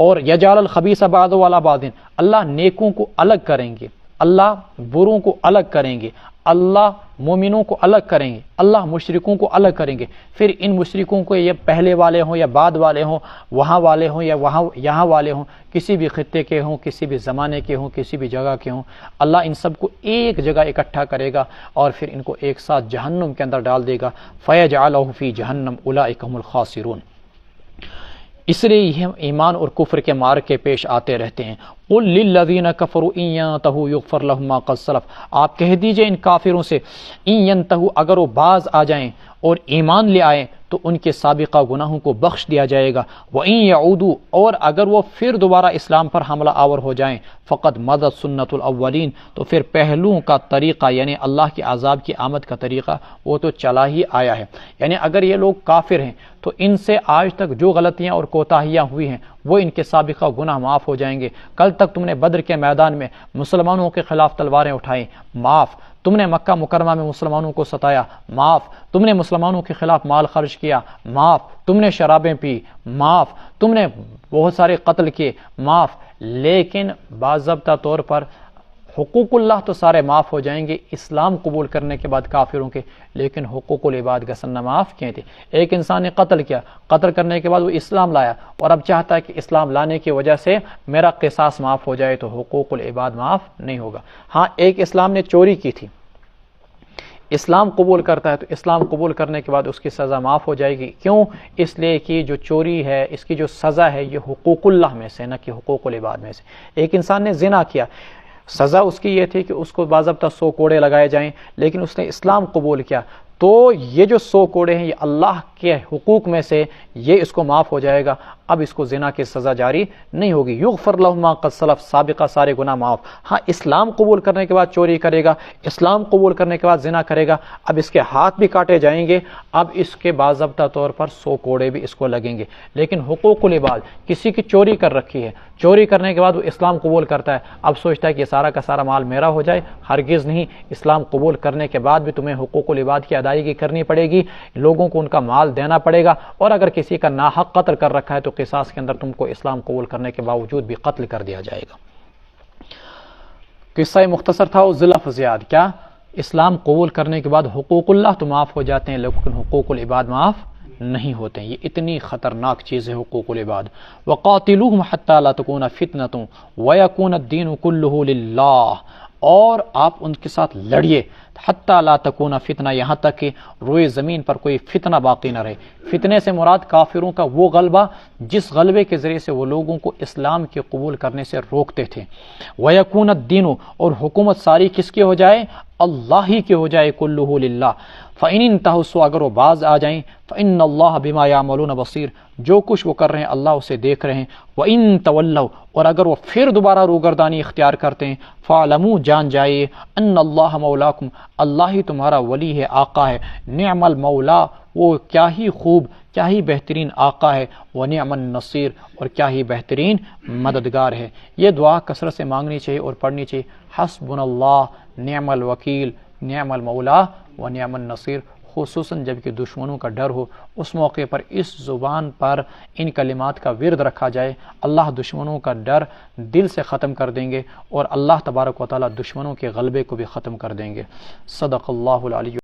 [SPEAKER 1] اور یجعل الخبیث بعضه علی بعض، اللہ نیکوں کو الگ کریں گے، اللہ بروں کو الگ کریں گے، اللہ مومنوں کو الگ کریں گے، اللہ مشرکوں کو الگ کریں گے۔ پھر ان مشرکوں کو یہ پہلے والے ہوں یا بعد والے ہوں، وہاں والے ہوں یا یہاں والے ہوں، کسی بھی خطے کے ہوں، کسی بھی زمانے کے ہوں، کسی بھی جگہ کے ہوں، اللہ ان سب کو ایک جگہ اکٹھا کرے گا اور پھر ان کو ایک ساتھ جہنم کے اندر ڈال دے گا، فَيَجْعَلَهُ فِي جَهَنَّمَ أُولَٰئِكَ هُمُ الْخَاسِرُونَ۔ اس لیے یہ ایمان اور کفر کے مارکے پیش آتے رہتے ہیں۔ قُل لِّلَّذِينَ كَفَرُوا إِن يَنتَهُوا يُغْفَرْ لَهُم مَّا قَدْ سَلَفَ، آپ کہہ دیجئے ان کافروں سے، إِن يَنتَهُوا، اگر وہ باز آ جائیں اور ایمان لے آئیں تو ان کے سابقہ گناہوں کو بخش دیا جائے گا، وَإِن يَعُودُوا، اور اگر وہ پھر دوبارہ اسلام پر حملہ آور ہو جائیں، فقد مضت سنت الاولین، تو پھر پہلوؤں کا طریقہ یعنی اللہ کے عذاب کی آمد کا طریقہ وہ تو چلا ہی آیا ہے۔ یعنی اگر یہ لوگ کافر ہیں تو ان سے آج تک جو غلطیاں اور کوتاہیاں ہوئی ہیں وہ ان کے سابقہ گناہ معاف ہو جائیں گے۔ کل تک تم نے بدر کے میدان میں مسلمانوں کے خلاف تلواریں اٹھائیں، معاف۔ تم نے مکہ مکرمہ میں مسلمانوں کو ستایا، معاف۔ تم نے مسلمانوں کے خلاف مال خرچ کیا، معاف۔ تم نے شرابیں پی، معاف۔ تم نے بہت سارے قتل کیے، معاف۔ لیکن باضابطہ طور پر حقوق اللہ تو سارے معاف ہو جائیں گے اسلام قبول کرنے کے بعد کافروں کے، لیکن حقوق العباد کا سنہ معاف کیے تھے۔ ایک انسان نے قتل کیا، قتل کرنے کے بعد وہ اسلام لایا اور اب چاہتا ہے کہ اسلام لانے کی وجہ سے میرا قصاص معاف ہو جائے، تو حقوق العباد معاف نہیں ہوگا۔ ہاں، ایک اسلام نے چوری کی تھی، اسلام قبول کرتا ہے تو اسلام قبول کرنے کے بعد اس کی سزا معاف ہو جائے گی۔ کیوں؟ اس لیے کہ جو چوری ہے اس کی جو سزا ہے یہ حقوق اللہ میں سے، نہ کہ حقوق العباد میں سے۔ ایک انسان نے زنا کیا، سزا اس کی یہ تھی کہ اس کو باضابطہ 100 کوڑے لگائے جائیں، لیکن اس نے اسلام قبول کیا تو یہ جو 100 کوڑے ہیں یہ اللہ کے حقوق میں سے، یہ اس کو معاف ہو جائے گا، اب اس کو زنا کی سزا جاری نہیں ہوگی۔ یغفر لہ ما قد سلف، سابقہ سارے گناہ معاف۔ ہاں، اسلام قبول کرنے کے بعد چوری کرے گا، اسلام قبول کرنے کے بعد زنا کرے گا، اب اس کے ہاتھ بھی کاٹے جائیں گے، اب اس کے باضابطہ طور پر 100 کوڑے بھی اس کو لگیں گے۔ لیکن حقوق العباد، کسی کی چوری کر رکھی ہے، چوری کرنے کے بعد وہ اسلام قبول کرتا ہے، اب سوچتا ہے کہ یہ سارا کا سارا مال میرا ہو جائے، ہرگز نہیں۔ اسلام قبول کرنے کے بعد بھی تمہیں حقوق العباد کی ادائیگی کرنی پڑے گی، لوگوں کو ان کا مال دینا پڑے گا، اور اگر کسی کا ناحق قتل کر رکھا ہے تو قصاص کے اندر تم کو اسلام قبول کرنے کے باوجود بھی قتل کر دیا جائے گا۔ قصہ مختصر تھا، ذی الفضیات، کیا اسلام قبول کرنے کے بعد حقوق اللہ تو معاف ہو جاتے ہیں لیکن حقوق العباد معاف نہیں ہوتے ہیں۔ یہ اتنی خطرناک چیز ہے حقوق العباد۔ وَقَاتِلُوهُمْ حَتَّى لَا تَكُونَ فِتْنَةٌ وَيَكُونَ الدِّينُ كُلُّهُ لِلَّهِ، اور آپ ان کے ساتھ لڑیے، حتیٰ لا تکون فتنہ، یہاں تک کہ روئے زمین پر کوئی فتنہ باقی نہ رہے۔ فتنے سے مراد کافروں کا وہ غلبہ جس غلبے کے ذریعے سے وہ لوگوں کو اسلام کے قبول کرنے سے روکتے تھے۔ وَيَكُونَ الدِّينُ، اور حکومت ساری کس کی ہو جائے؟ اللہ ہی کی ہو جائے، کلہ للہ۔ فَإِنِ انتہوا، اگر وہ باز آ جائیں، فَإِنَّ اللَّهَ بِمَا يَعْمَلُونَ بَصِيرٌ، جو کچھ وہ کر رہے ہیں اللہ اسے دیکھ رہے ہیں۔ وَإِن تَوَلَّوْا، اور اگر وہ پھر دوبارہ روگردانی اختیار کرتے ہیں، فَاعْلَمُوا، جان جائیے، أَنَّ اللَّهَ مَوْلَاكُمْ، اللہ ہی تمہارا ولی ہے، آقا ہے، نعم المولا، وہ کیا ہی خوب، کیا ہی بہترین آقا ہے، ونعم النصیر، اور کیا ہی بہترین مددگار ہے۔ یہ دعا کثرت سے مانگنی چاہیے اور پڑھنی چاہیے، حسبنا اللہ نعم الوکیل نعم المولا ونعم النصیر، خصوصاً جب کہ دشمنوں کا ڈر ہو، اس موقع پر اس زبان پر ان کلمات کا ورد رکھا جائے، اللہ دشمنوں کا ڈر دل سے ختم کر دیں گے اور اللہ تبارک و تعالی دشمنوں کے غلبے کو بھی ختم کر دیں گے۔ صدق اللہ العلی